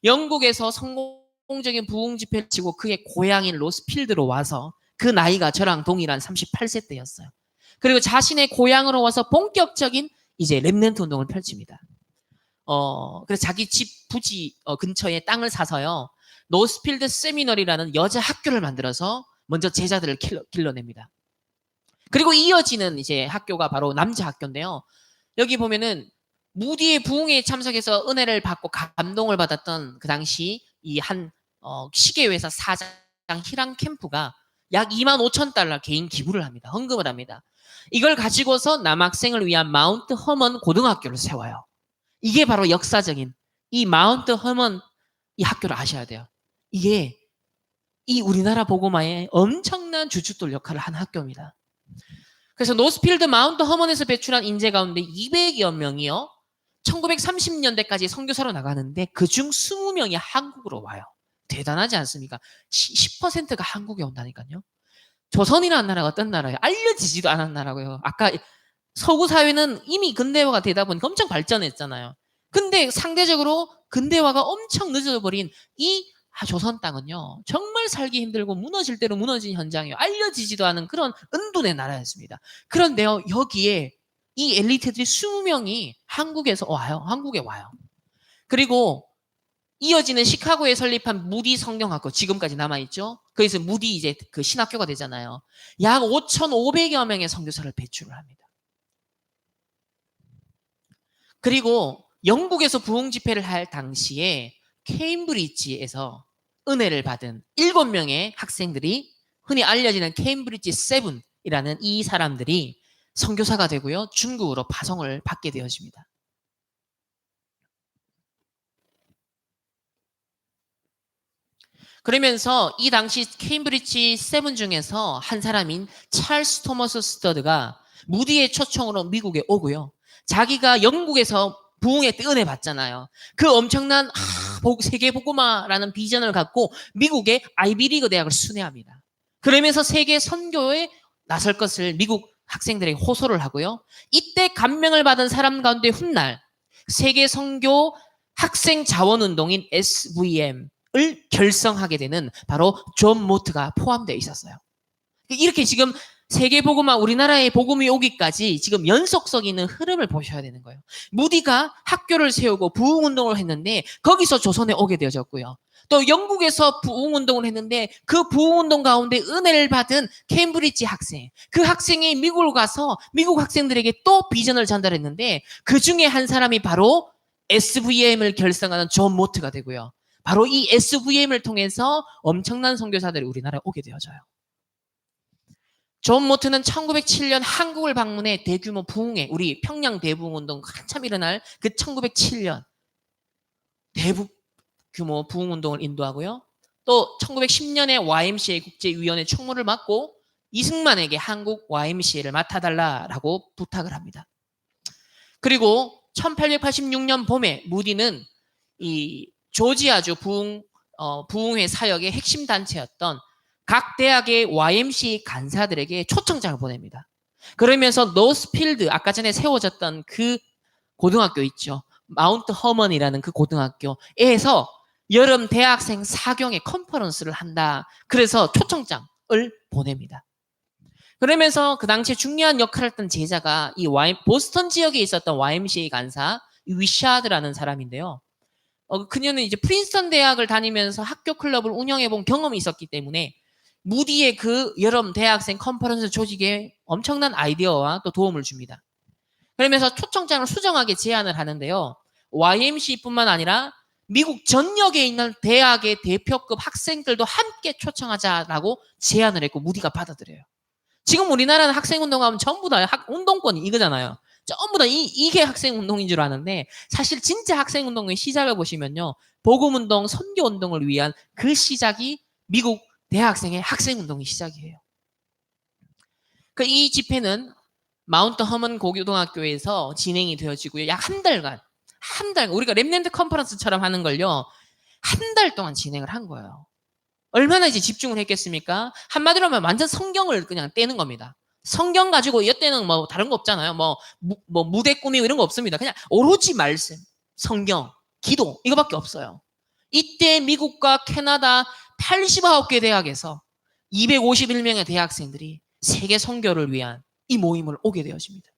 영국에서 성공적인 부흥집회를 치고 그의 고향인 로스필드로 와서 그 나이가 저랑 동일한 38세 때였어요. 그리고 자신의 고향으로 와서 본격적인 이제 렘넌트 운동을 펼칩니다. 그래서 자기 집 부지 근처에 땅을 사서요. 노스필드 세미너리라는 여자 학교를 만들어서 먼저 제자들을 길러냅니다. 그리고 이어지는 이제 학교가 바로 남자 학교인데요. 여기 보면은 무디의 부흥회에 참석해서 은혜를 받고 감동을 받았던 그 당시 이 한 시계회사 사장 히랑 캠프가 약 25,000달러 개인 기부를 합니다. 헌금을 합니다. 이걸 가지고서 남학생을 위한 마운트 허먼 고등학교를 세워요. 이게 바로 역사적인 이 마운트 허먼 이 학교를 아셔야 돼요. 이게 이 우리나라 복음화에 엄청난 주춧돌 역할을 한 학교입니다. 그래서 노스필드 마운트 허먼에서 배출한 인재 가운데 200여 명이요. 1930년대까지 선교사로 나가는데 그중 20명이 한국으로 와요. 대단하지 않습니까? 10%가 한국에 온다니까요. 조선이라는 나라가 어떤 나라예요? 알려지지도 않은 나라고요. 아까 서구 사회는 이미 근대화가 되다 보니까 엄청 발전했잖아요. 근데 상대적으로 근대화가 엄청 늦어버린 이 조선 땅은요. 정말 살기 힘들고 무너질 대로 무너진 현장이에요. 알려지지도 않은 그런 은둔의 나라였습니다. 그런데요. 여기에 이 엘리트들이 20명이 한국에서 와요. 한국에 와요. 그리고 이어지는 시카고에 설립한 무디 성경학교 지금까지 남아있죠. 거기서 무디 이제 그 신학교가 되잖아요. 약 5,500여 명의 선교사를 배출을 합니다. 그리고 영국에서 부흥 집회를 할 당시에 케임브리지에서 은혜를 받은 7명의 학생들이 흔히 알려지는 케임브리지 7이라는 이 사람들이 선교사가 되고요. 중국으로 파송을 받게 되어집니다. 그러면서 이 당시 케임브리지 7 중에서 한 사람인 찰스 토머스 스터드가 무디의 초청으로 미국에 오고요. 자기가 영국에서 부흥회 때 은혜 받잖아요. 그 엄청난 세계 복음화라는 비전을 갖고 미국의 아이비리그 대학을 순회합니다. 그러면서 세계 선교에 나설 것을 미국 학생들에게 호소를 하고요. 이때 감명을 받은 사람 가운데 훗날 세계 선교 학생 자원운동인 SVM을 결성하게 되는 바로 존 모트가 포함되어 있었어요. 이렇게 지금 세계 복음화 우리나라의 복음이 오기까지 지금 연속성 있는 흐름을 보셔야 되는 거예요. 무디가 학교를 세우고 부흥운동을 했는데 거기서 조선에 오게 되어졌고요. 또 영국에서 부흥운동을 했는데 그 부흥운동 가운데 은혜를 받은 케임브리지 학생, 그 학생이 미국으로 가서 미국 학생들에게 또 비전을 전달했는데 그 중에 한 사람이 바로 SVM을 결성하는 존 모트가 되고요. 바로 이 SVM을 통해서 엄청난 선교사들이 우리나라에 오게 되어져요. 존 모트는 1907년 한국을 방문해 대규모 부흥회, 우리 평양 대부흥운동 한참 일어날 그 1907년 대규모 부흥운동을 인도하고요. 또 1910년에 YMCA 국제위원회 총무를 맡고 이승만에게 한국 YMCA를 맡아달라라고 부탁을 합니다. 그리고 1886년 봄에 무디는 이 조지아주 부흥회 사역의 핵심 단체였던 각 대학의 YMCA 간사들에게 초청장을 보냅니다. 그러면서 노스필드, 아까 전에 세워졌던 그 고등학교 있죠. 마운트 허먼이라는 그 고등학교에서 여름 대학생 사경의 컨퍼런스를 한다. 그래서 초청장을 보냅니다. 그러면서 그 당시에 중요한 역할을 했던 제자가 이 보스턴 지역에 있었던 YMCA 간사 위샤드라는 사람인데요. 그녀는 이제 프린스턴 대학을 다니면서 학교 클럽을 운영해본 경험이 있었기 때문에 무디의 그 여름 대학생 컨퍼런스 조직에 엄청난 아이디어와 또 도움을 줍니다. 그러면서 초청장을 수정하게 제안을 하는데요. YMCA뿐만 아니라 미국 전역에 있는 대학의 대표급 학생들도 함께 초청하자라고 제안을 했고 무디가 받아들여요. 지금 우리나라는 학생운동하면 전부 다 운동권이 이거잖아요. 전부 다 이게 학생운동인 줄 아는데 사실 진짜 학생운동의 시작을 보시면요. 복음운동, 선교운동을 위한 그 시작이 미국 대학생의 학생운동의 시작이에요. 이 집회는 마운트 허먼 고교등학교에서 진행이 되어지고요. 약 한 달간 우리가 랩랜드 컨퍼런스처럼 하는 걸요. 한 달 동안 진행을 한 거예요. 얼마나 이제 집중을 했겠습니까? 한마디로 하면 완전 성경을 그냥 떼는 겁니다. 성경 가지고 이때는 뭐 다른 거 없잖아요. 뭐 무대 꾸미고 이런 거 없습니다. 그냥 오로지 말씀, 성경, 기도 이거밖에 없어요. 이때 미국과 캐나다 89개 대학에서 251명의 대학생들이 세계 선교를 위한 이 모임을 오게 되어집니다.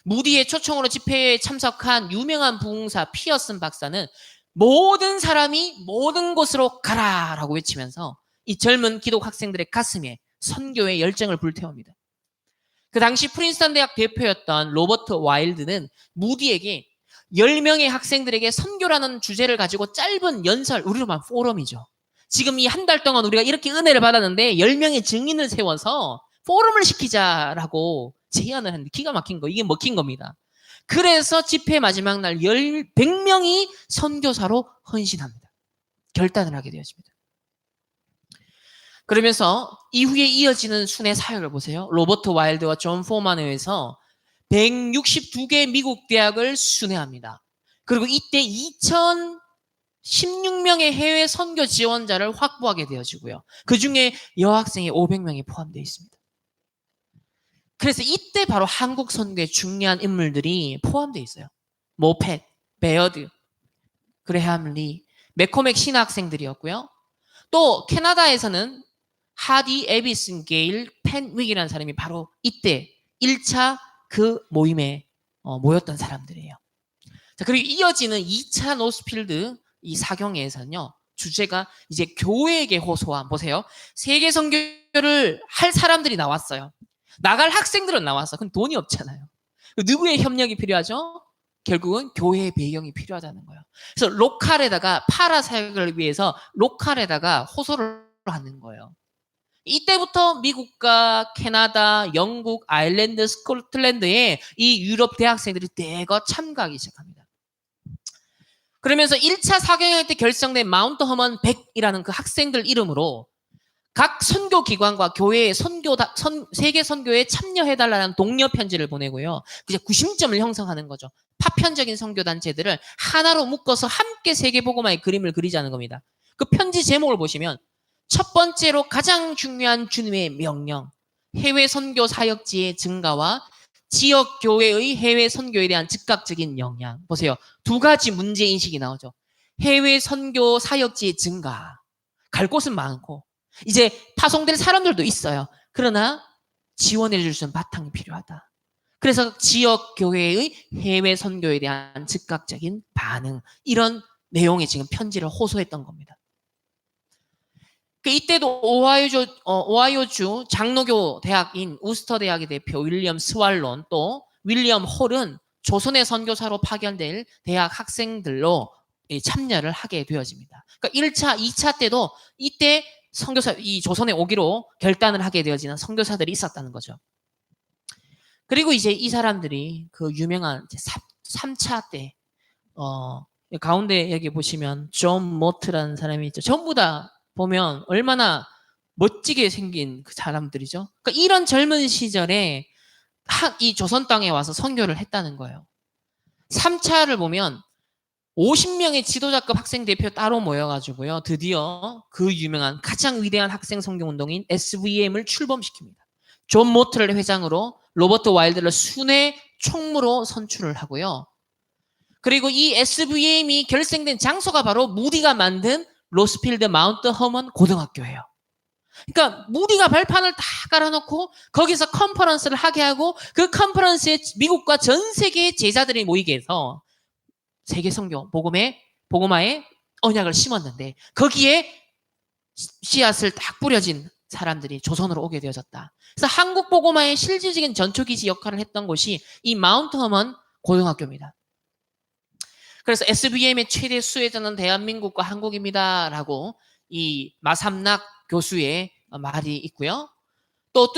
무디의 초청으로 집회에 참석한 유명한 부흥사 피어슨 박사는 모든 사람이 모든 곳으로 가라라고 외치면서 이 젊은 기독 학생들의 가슴에 선교의 열정을 불태웁니다. 그 당시 프린스턴 대학 대표였던 로버트 와일드는 무디에게 10명의 학생들에게 선교라는 주제를 가지고 짧은 연설, 우리로 말하면 포럼이죠. 지금 이 한 달 동안 우리가 이렇게 은혜를 받았는데 10명의 증인을 세워서 포럼을 시키자라고 제안을 했는데 기가 막힌 거, 이게 먹힌 겁니다. 그래서 집회 마지막 날 100명이 선교사로 헌신합니다. 결단을 하게 되어집니다. 그러면서 이후에 이어지는 순회 사역을 보세요. 로버트 와일드와 존 포만에 의해서 162개 미국 대학을 순회합니다. 그리고 이때 2016명의 해외 선교 지원자를 확보하게 되어지고요. 그중에 여학생이 500명이 포함되어 있습니다. 그래서 이때 바로 한국 선교의 중요한 인물들이 포함되어 있어요. 모펫, 베어드, 그레함 리, 맥코맥 신학생들이었고요. 또 캐나다에서는 하디 에비슨 게일 펜윅이라는 사람이 바로 이때 1차 그 모임에 모였던 사람들이에요. 자, 그리고 이어지는 2차 노스필드 이 사경회에서는요. 주제가 이제 교회에게 호소한, 보세요. 세계 선교를 할 사람들이 나왔어요. 나갈 학생들은 나왔어. 근데 돈이 없잖아요. 누구의 협력이 필요하죠? 결국은 교회의 배경이 필요하다는 거예요. 그래서 로컬에다가 파라 사역을 위해서 로컬에다가 호소를 하는 거예요. 이때부터 미국과 캐나다, 영국, 아일랜드, 스코틀랜드에 이 유럽 대학생들이 대거 참가하기 시작합니다. 그러면서 1차 사경회 때 결성된 마운트 허먼 100이라는 그 학생들 이름으로 각 선교기관과 교회의 세계 선교에 참여해달라는 독려 편지를 보내고요. 이제 구심점을 형성하는 거죠. 파편적인 선교단체들을 하나로 묶어서 함께 세계복음화의 그림을 그리자는 겁니다. 그 편지 제목을 보시면 첫 번째로 가장 중요한 주님의 명령, 해외 선교 사역지의 증가와 지역 교회의 해외 선교에 대한 즉각적인 영향. 보세요. 두 가지 문제인식이 나오죠. 해외 선교 사역지의 증가. 갈 곳은 많고 이제 파송될 사람들도 있어요. 그러나 지원해 줄 수 있는 바탕이 필요하다. 그래서 지역 교회의 해외 선교에 대한 즉각적인 반응, 이런 내용의 지금 편지를 호소했던 겁니다. 이때도 오하이오주 장로교 대학인 우스터 대학의 대표 윌리엄 스왈론 또 윌리엄 홀은 조선의 선교사로 파견될 대학 학생들로 참여를 하게 되어집니다. 그러니까 1차, 2차 때도 이때 선교사, 이 조선에 오기로 결단을 하게 되어지는 선교사들이 있었다는 거죠. 그리고 이제 이 사람들이 그 유명한 3차 때, 가운데 여기 보시면 존 모트라는 사람이 있죠. 전부 다 보면 얼마나 멋지게 생긴 그 사람들이죠. 그러니까 이런 젊은 시절에 이 조선 땅에 와서 선교를 했다는 거예요. 3차를 보면 50명의 지도자급 학생 대표 따로 모여가지고요. 드디어 그 유명한 가장 위대한 학생 선교운동인 SVM을 출범시킵니다. 존 모트를 회장으로 로버트 와일드를 순회 총무로 선출을 하고요. 그리고 이 SVM이 결성된 장소가 바로 무디가 만든 로스필드 마운트 허먼 고등학교예요. 그러니까 무디가 발판을 다 깔아놓고 거기서 컨퍼런스를 하게 하고 그 컨퍼런스에 미국과 전 세계의 제자들이 모이게 해서 세계 선교 복음화의 언약을 심었는데 거기에 씨앗을 딱 뿌려진 사람들이 조선으로 오게 되어졌다. 그래서 한국 복음화의 실질적인 전초기지 역할을 했던 곳이 이 마운트 허먼 고등학교입니다. 그래서 SBM의 최대 수혜자는 대한민국과 한국입니다라고 이 마삼락 교수의 말이 있고요. 또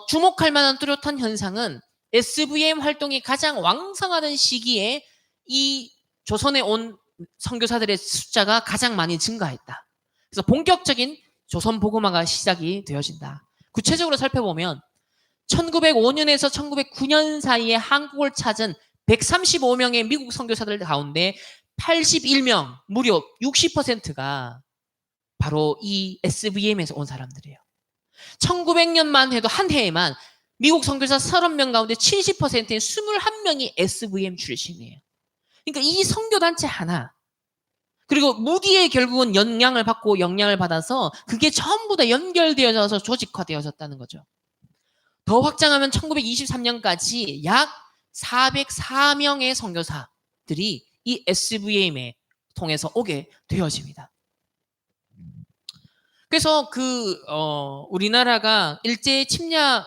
주목할 만한 뚜렷한 현상은 SVM 활동이 가장 왕성하던 시기에 이 조선에 온 선교사들의 숫자가 가장 많이 증가했다. 그래서 본격적인 조선 복음화가 시작이 되어진다. 구체적으로 살펴보면 1905년에서 1909년 사이에 한국을 찾은 135명의 미국 선교사들 가운데 81명, 무려 60%가 바로 이 SVM에서 온 사람들이에요. 1900년만 해도 한 해에만 미국 선교사 30명 가운데 70%인 21명이 SVM 출신이에요. 그러니까 이 선교단체 하나, 그리고 무디에 결국은 영향을 받아서 그게 전부 다 연결되어져서 조직화되어졌다는 거죠. 더 확장하면 1923년까지 약 404명의 선교사들이 이 SVM에 통해서 오게 되어집니다. 그래서 우리나라가 일제 침략,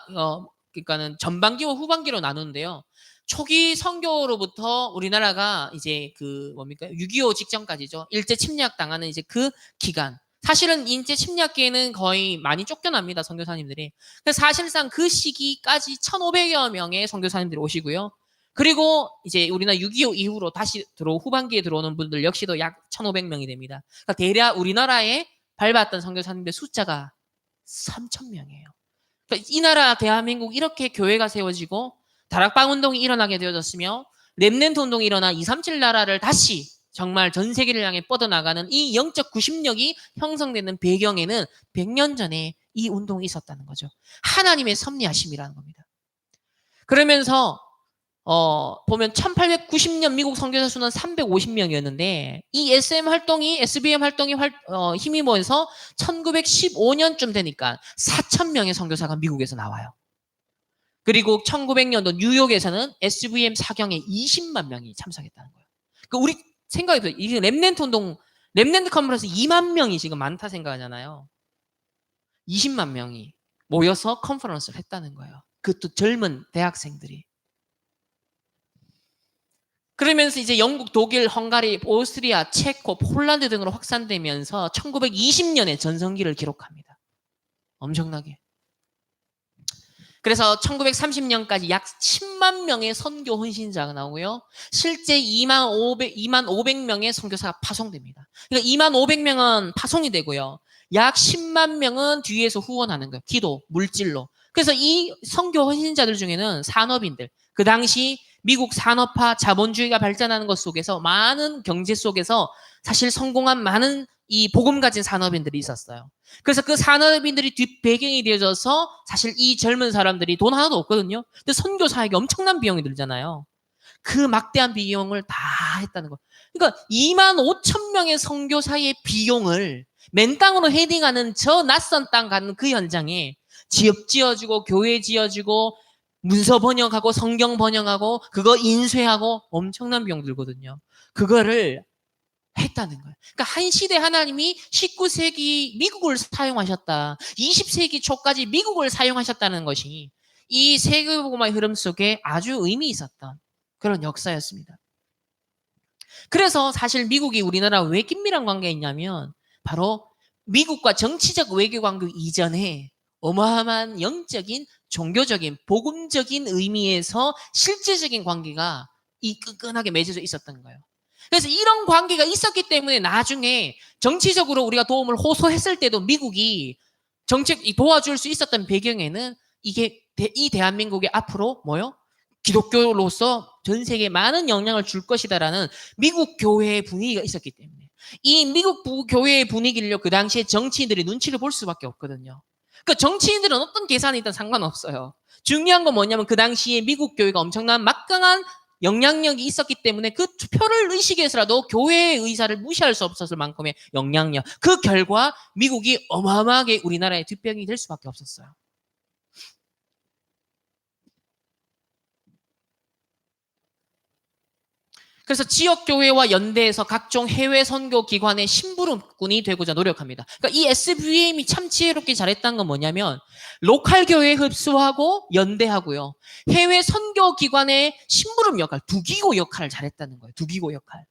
그러니까는 전반기와 후반기로 나누는데요. 초기 선교로부터 우리나라가 이제 6.25 직전까지죠. 일제 침략 당하는 이제 그 기간. 사실은 일제 침략기에는 거의 많이 쫓겨납니다. 선교사님들이. 그래서 사실상 그 시기까지 1,500여 명의 선교사님들이 오시고요. 그리고 이제 우리나라 6.25 이후로 다시 후반기에 들어오는 분들 역시도 약 1,500명이 됩니다. 그러니까 대략 우리나라에 밟았던 선교사님들 숫자가 3,000명이에요. 그러니까 이 나라 대한민국 이렇게 교회가 세워지고 다락방 운동이 일어나게 되어졌으며 렘넌트 운동이 일어나 237 나라를 다시 정말 전 세계를 향해 뻗어나가는 이 영적 구심력이 형성되는 배경에는 100년 전에 이 운동이 있었다는 거죠. 하나님의 섭리하심이라는 겁니다. 그러면서 보면 1890년 미국 선교사 수는 350명이었는데 이 SBM 활동이 힘입어서 1915년쯤 되니까 4,000명의 선교사가 미국에서 나와요. 그리고 1900년도 뉴욕에서는 SVM 사경에 20만 명이 참석했다는 거예요. 그러니까 우리 생각해보세요. 이게 렘넌트 컨퍼런스 2만 명이 지금 많다 생각하잖아요. 20만 명이 모여서 컨퍼런스를 했다는 거예요. 그것도 젊은 대학생들이. 그러면서 이제 영국, 독일, 헝가리, 오스트리아, 체코, 폴란드 등으로 확산되면서 1920년에 전성기를 기록합니다. 엄청나게. 그래서 1930년까지 약 10만 명의 선교 헌신자가 나오고요. 실제 2만 500명의 선교사가 파송됩니다. 그러니까 2만 500명은 파송이 되고요. 약 10만 명은 뒤에서 후원하는 거예요. 기도, 물질로. 그래서 이 선교 헌신자들 중에는 산업인들, 그 당시 미국 산업화 자본주의가 발전하는 것 속에서 많은 경제 속에서 사실 성공한 많은 이 복음 가진 산업인들이 있었어요. 그래서 그 산업인들이 뒷배경이 되어져서 사실 이 젊은 사람들이 돈 하나도 없거든요. 근데 선교 사역에 엄청난 비용이 들잖아요. 그 막대한 비용을 다 했다는 거. 그러니까 2만 5천 명의 선교사의 비용을 맨 땅으로 헤딩하는 저 낯선 땅 가는 그 현장에 지역 지어주고 교회 지어주고 문서 번역하고 성경 번역하고 그거 인쇄하고 엄청난 비용 들거든요. 그거를 했다는 거예요. 그러니까 한 시대 하나님이 19세기 미국을 사용하셨다. 20세기 초까지 미국을 사용하셨다는 것이 이 세계복음화의 흐름 속에 아주 의미 있었던 그런 역사였습니다. 그래서 사실 미국이 우리나라와 왜 긴밀한 관계가 있냐면 바로 미국과 정치적 외교 관계 이전에 어마어마한 영적인 종교적인 복음적인 의미에서 실제적인 관계가 이 끈끈하게 맺어져 있었던 거예요. 그래서 이런 관계가 있었기 때문에 나중에 정치적으로 우리가 도움을 호소했을 때도 미국이 정책 도와줄 수 있었던 배경에는 이게 이 대한민국이 앞으로 기독교로서 전 세계에 많은 영향을 줄 것이다라는 미국 교회의 분위기가 있었기 때문에 이 미국 교회의 분위기를 그 당시에 정치인들이 눈치를 볼 수밖에 없거든요. 그러니까 정치인들은 어떤 계산이든 상관없어요. 중요한 건 뭐냐면 그 당시에 미국 교회가 엄청난 막강한 영향력이 있었기 때문에 그 투표를 의식해서라도 교회의 의사를 무시할 수 없었을 만큼의 영향력. 그 결과 미국이 어마어마하게 우리나라의 뒷병이 될 수밖에 없었어요. 그래서 지역교회와 연대해서 각종 해외 선교 기관의 심부름꾼이 되고자 노력합니다. 그러니까 이 SVM이 참 지혜롭게 잘했다는 건 뭐냐면 로컬 교회에 흡수하고 연대하고요. 해외 선교 기관의 심부름 역할, 두기고 역할을 잘했다는 거예요. 두기고 역할.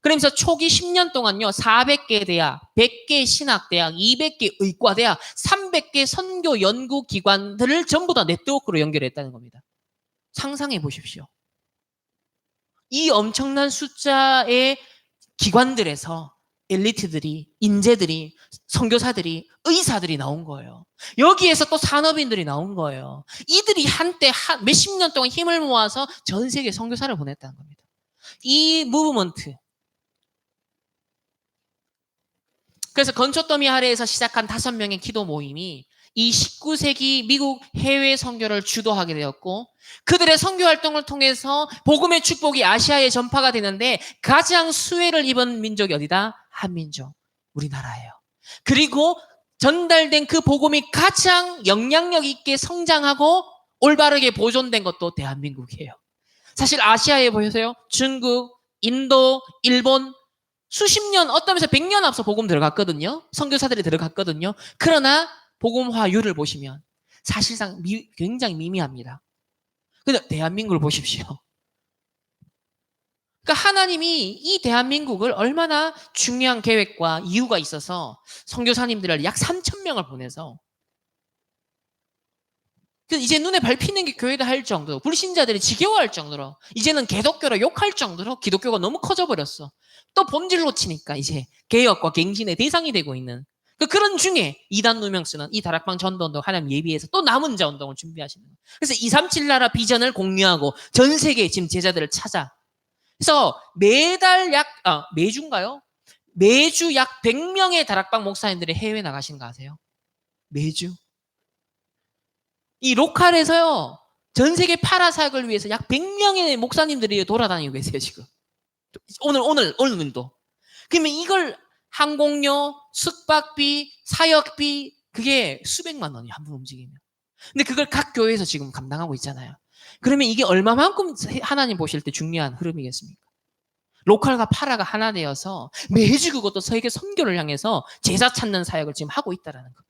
그러면서 초기 10년 동안요, 400개 대학, 100개 신학대학, 200개 의과대학, 300개 선교 연구기관들을 전부 다 네트워크로 연결했다는 겁니다. 상상해 보십시오. 이 엄청난 숫자의 기관들에서 엘리트들이, 인재들이, 선교사들이, 의사들이 나온 거예요. 여기에서 또 산업인들이 나온 거예요. 이들이 한때 몇십 년 동안 힘을 모아서 전 세계 선교사를 보냈다는 겁니다. 이 무브먼트. 그래서 건초더미 아래에서 시작한 5명의 기도 모임이 이 19세기 미국 해외 선교를 주도하게 되었고, 그들의 선교 활동을 통해서 복음의 축복이 아시아에 전파가 되는데 가장 수혜를 입은 민족이 어디다? 한민족, 우리나라예요. 그리고 전달된 그 복음이 가장 영향력 있게 성장하고 올바르게 보존된 것도 대한민국이에요. 사실 아시아에 보세요. 중국, 인도, 일본, 수십 년, 어떤 면에서 100년 앞서 복음 들어갔거든요. 선교사들이 들어갔거든요. 그러나 복음화율을 보시면 사실상 굉장히 미미합니다. 근데 대한민국을 보십시오. 그러니까 하나님이 이 대한민국을 얼마나 중요한 계획과 이유가 있어서 선교사님들을 약 3,000명을 보내서 이제 눈에 밟히는 게 교회다 할 정도로, 불신자들이 지겨워할 정도로, 이제는 개독교로 욕할 정도로 기독교가 너무 커져버렸어. 또 본질로 치니까 이제 개혁과 갱신의 대상이 되고 있는 그런 중에 이단 누명스는 이 다락방 전도운동 하나님 예비해서 또 남은 자 운동을 준비하시는 거예요. 그래서 237 나라 비전을 공유하고 전 세계에 지금 제자들을 찾아. 그래서 매주인가요? 매주 약 100명의 다락방 목사님들이 해외 나가시는 거 아세요? 매주. 이 로컬에서요, 전 세계 파라사역을 위해서 약 100명의 목사님들이 돌아다니고 계세요, 지금. 오늘도. 그러면 이걸 항공료, 숙박비, 사역비, 그게 수백만 원이 한 번 움직이면. 근데 그걸 각 교회에서 지금 감당하고 있잖아요. 그러면 이게 얼마만큼 하나님 보실 때 중요한 흐름이겠습니까? 로컬과 파라가 하나 되어서 매주 그것도 세계 선교를 향해서 제자 찾는 사역을 지금 하고 있다는 거.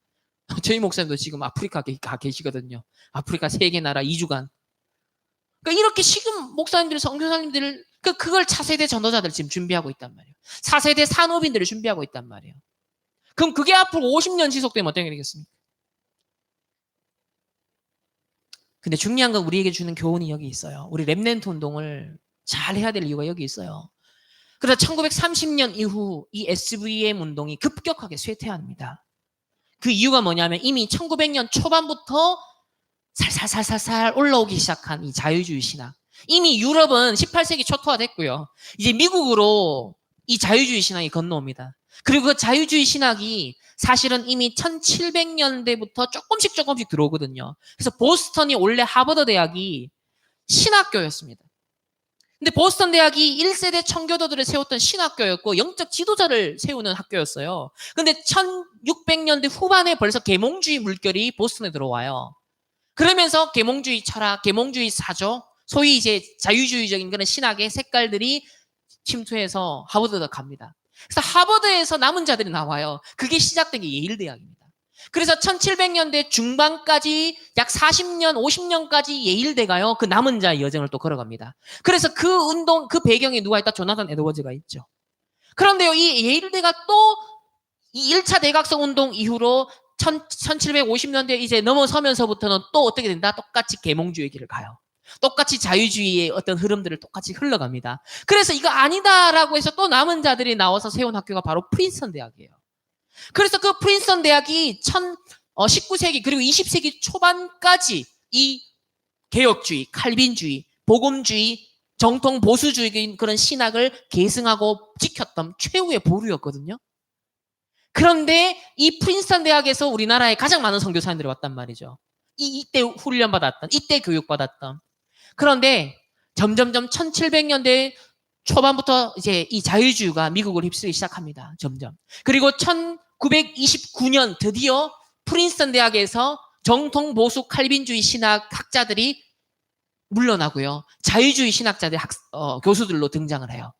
저희 목사님도 지금 아프리카 가 계시거든요. 아프리카 3개 나라 2주간. 그러니까 이렇게 지금 목사님들, 선교사님들을 그걸 차세대 전도자들 지금 준비하고 있단 말이에요. 4세대 산업인들을 준비하고 있단 말이에요. 그럼 그게 앞으로 50년 지속되면 어떻게 되겠습니까? 근데 중요한 건 우리에게 주는 교훈이 여기 있어요. 우리 렘넌트 운동을 잘 해야 될 이유가 여기 있어요. 그래서 1930년 이후 이 SVM 운동이 급격하게 쇠퇴합니다. 그 이유가 뭐냐면 이미 1900년 초반부터 살살살살살 올라오기 시작한 이 자유주의 신학. 이미 유럽은 18세기 초토화됐고요. 이제 미국으로 이 자유주의 신학이 건너옵니다. 그리고 그 자유주의 신학이 사실은 이미 1700년대부터 조금씩 들어오거든요. 그래서 보스턴이 원래 하버드 대학이 신학교였습니다. 근데 보스턴 대학이 1세대 청교도들을 세웠던 신학교였고 영적 지도자를 세우는 학교였어요. 근데 1600년대 후반에 벌써 계몽주의 물결이 보스턴에 들어와요. 그러면서 계몽주의 철학, 계몽주의 사조, 소위 이제 자유주의적인 그런 신학의 색깔들이 침투해서 하버드로 갑니다. 그래서 하버드에서 남은 자들이 나와요. 그게 시작된 게 예일대학입니다. 그래서 1700년대 중반까지 약 40년, 50년까지 예일대가요. 그 남은 자의 여정을 또 걸어갑니다. 그래서 그 운동, 그 배경에 누가 있다? 조나단 에드워즈가 있죠. 그런데요, 이 예일대가 또 이 1차 대각성 운동 이후로 1750년대 이제 넘어서면서부터는 또 어떻게 된다? 똑같이 계몽주의 길을 가요. 똑같이 자유주의의 어떤 흐름들을 똑같이 흘러갑니다. 그래서 이거 아니다라고 해서 또 남은 자들이 나와서 세운 학교가 바로 프린스턴 대학이에요. 그래서 그 프린스턴 대학이 19세기 그리고 20세기 초반까지 이 개혁주의, 칼빈주의, 복음주의, 정통 보수주의적인 그런 신학을 계승하고 지켰던 최후의 보루였거든요. 그런데 이 프린스턴 대학에서 우리나라에 가장 많은 선교사님들이 왔단 말이죠. 이때 훈련받았던, 이때 교육받았던. 그런데 점점점 1700년대 초반부터 이제 이 자유주의가 미국을 휩쓰기 시작합니다. 점점. 그리고 1929년 드디어 프린스턴 대학에서 정통 보수 칼빈주의 신학 학자들이 물러나고요. 자유주의 신학자들 교수들로 등장을 해요.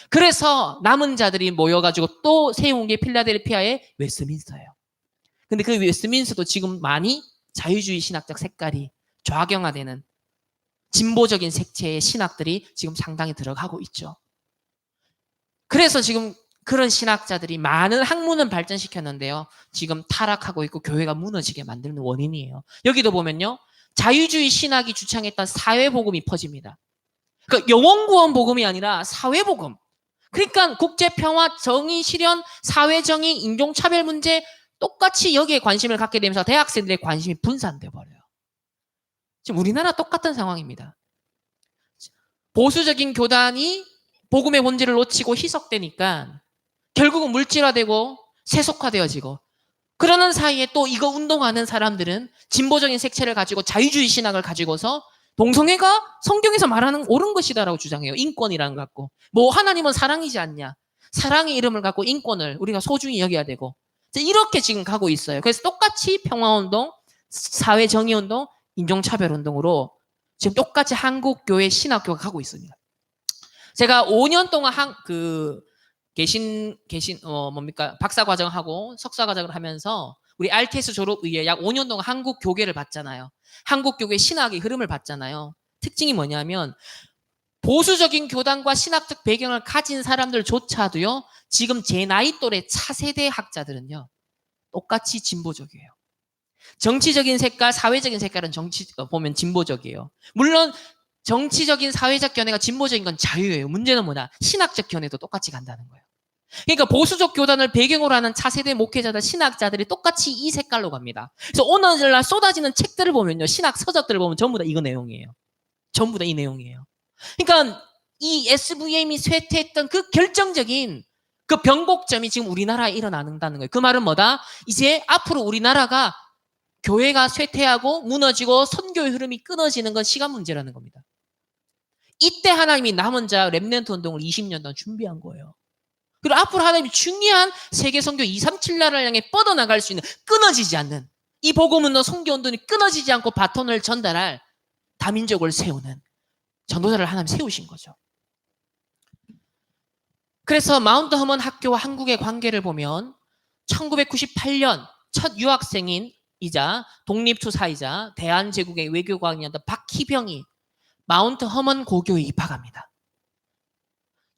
그래서 남은 자들이 모여가지고 또 세운 게 필라델피아의 웨스트민스터예요. 근데 그 웨스트민스터도 지금 많이 자유주의 신학적 색깔이 좌경화되는 진보적인 색채의 신학들이 지금 상당히 들어가고 있죠. 그래서 지금 그런 신학자들이 많은 학문은 발전시켰는데요. 지금 타락하고 있고 교회가 무너지게 만드는 원인이에요. 여기도 보면요. 자유주의 신학이 주창했던 사회복음이 퍼집니다. 그러니까 영혼구원 복음이 아니라 사회복음. 그러니까 국제평화, 정의 실현, 사회정의, 인종차별 문제 똑같이 여기에 관심을 갖게 되면서 대학생들의 관심이 분산돼 버려요. 지금 우리나라 똑같은 상황입니다. 보수적인 교단이 복음의 본질을 놓치고 희석되니까 결국은 물질화되고 세속화되어지고, 그러는 사이에 또 이거 운동하는 사람들은 진보적인 색채를 가지고 자유주의 신학을 가지고서 동성애가 성경에서 말하는 옳은 것이다라고 주장해요. 인권이라는 거 갖고. 뭐 하나님은 사랑이지 않냐. 사랑의 이름을 갖고 인권을 우리가 소중히 여겨야 되고. 이렇게 지금 가고 있어요. 그래서 똑같이 평화운동, 사회정의운동, 인종차별운동으로 지금 똑같이 한국교회 신학교가 가고 있습니다. 제가 5년 동안 박사 과정하고 석사 과정을 하면서 우리 RTS 졸업 이후에 약 5년 동안 한국 교계를 봤잖아요. 한국 교계 신학의 흐름을 봤잖아요. 특징이 뭐냐면 보수적인 교단과 신학적 배경을 가진 사람들조차도요. 지금 제 나이 또래 차세대 학자들은요. 똑같이 진보적이에요. 정치적인 색깔, 사회적인 색깔은 보면 진보적이에요. 물론 정치적인 사회적 견해가 진보적인 건 자유예요. 문제는 뭐냐? 신학적 견해도 똑같이 간다는 거예요. 그러니까 보수적 교단을 배경으로 하는 차세대 목회자들, 신학자들이 똑같이 이 색깔로 갑니다. 그래서 오늘날 쏟아지는 책들을 보면요. 신학 서적들을 보면 전부 다 이거 내용이에요. 전부 다 이 내용이에요. 그러니까 이 SVM이 쇠퇴했던 그 결정적인 그 변곡점이 지금 우리나라에 일어나는다는 거예요. 그 말은 뭐다? 이제 앞으로 우리나라가 교회가 쇠퇴하고 무너지고 선교의 흐름이 끊어지는 건 시간 문제라는 겁니다. 이때 하나님이 남은 자 렘넌트 운동을 20년 동안 준비한 거예요. 그리고 앞으로 하나님이 중요한 세계 선교 237 나라를 향해 뻗어나갈 수 있는, 끊어지지 않는 이 복음운동, 선교운동이 끊어지지 않고 바톤을 전달할 다민족을 세우는 전도자를 하나님 세우신 거죠. 그래서 마운트 허먼 학교와 한국의 관계를 보면 1998년 첫 유학생인 이자 독립투사이자 대한제국의 외교관이었던 박희병이 마운트 허먼 고교에 입학합니다.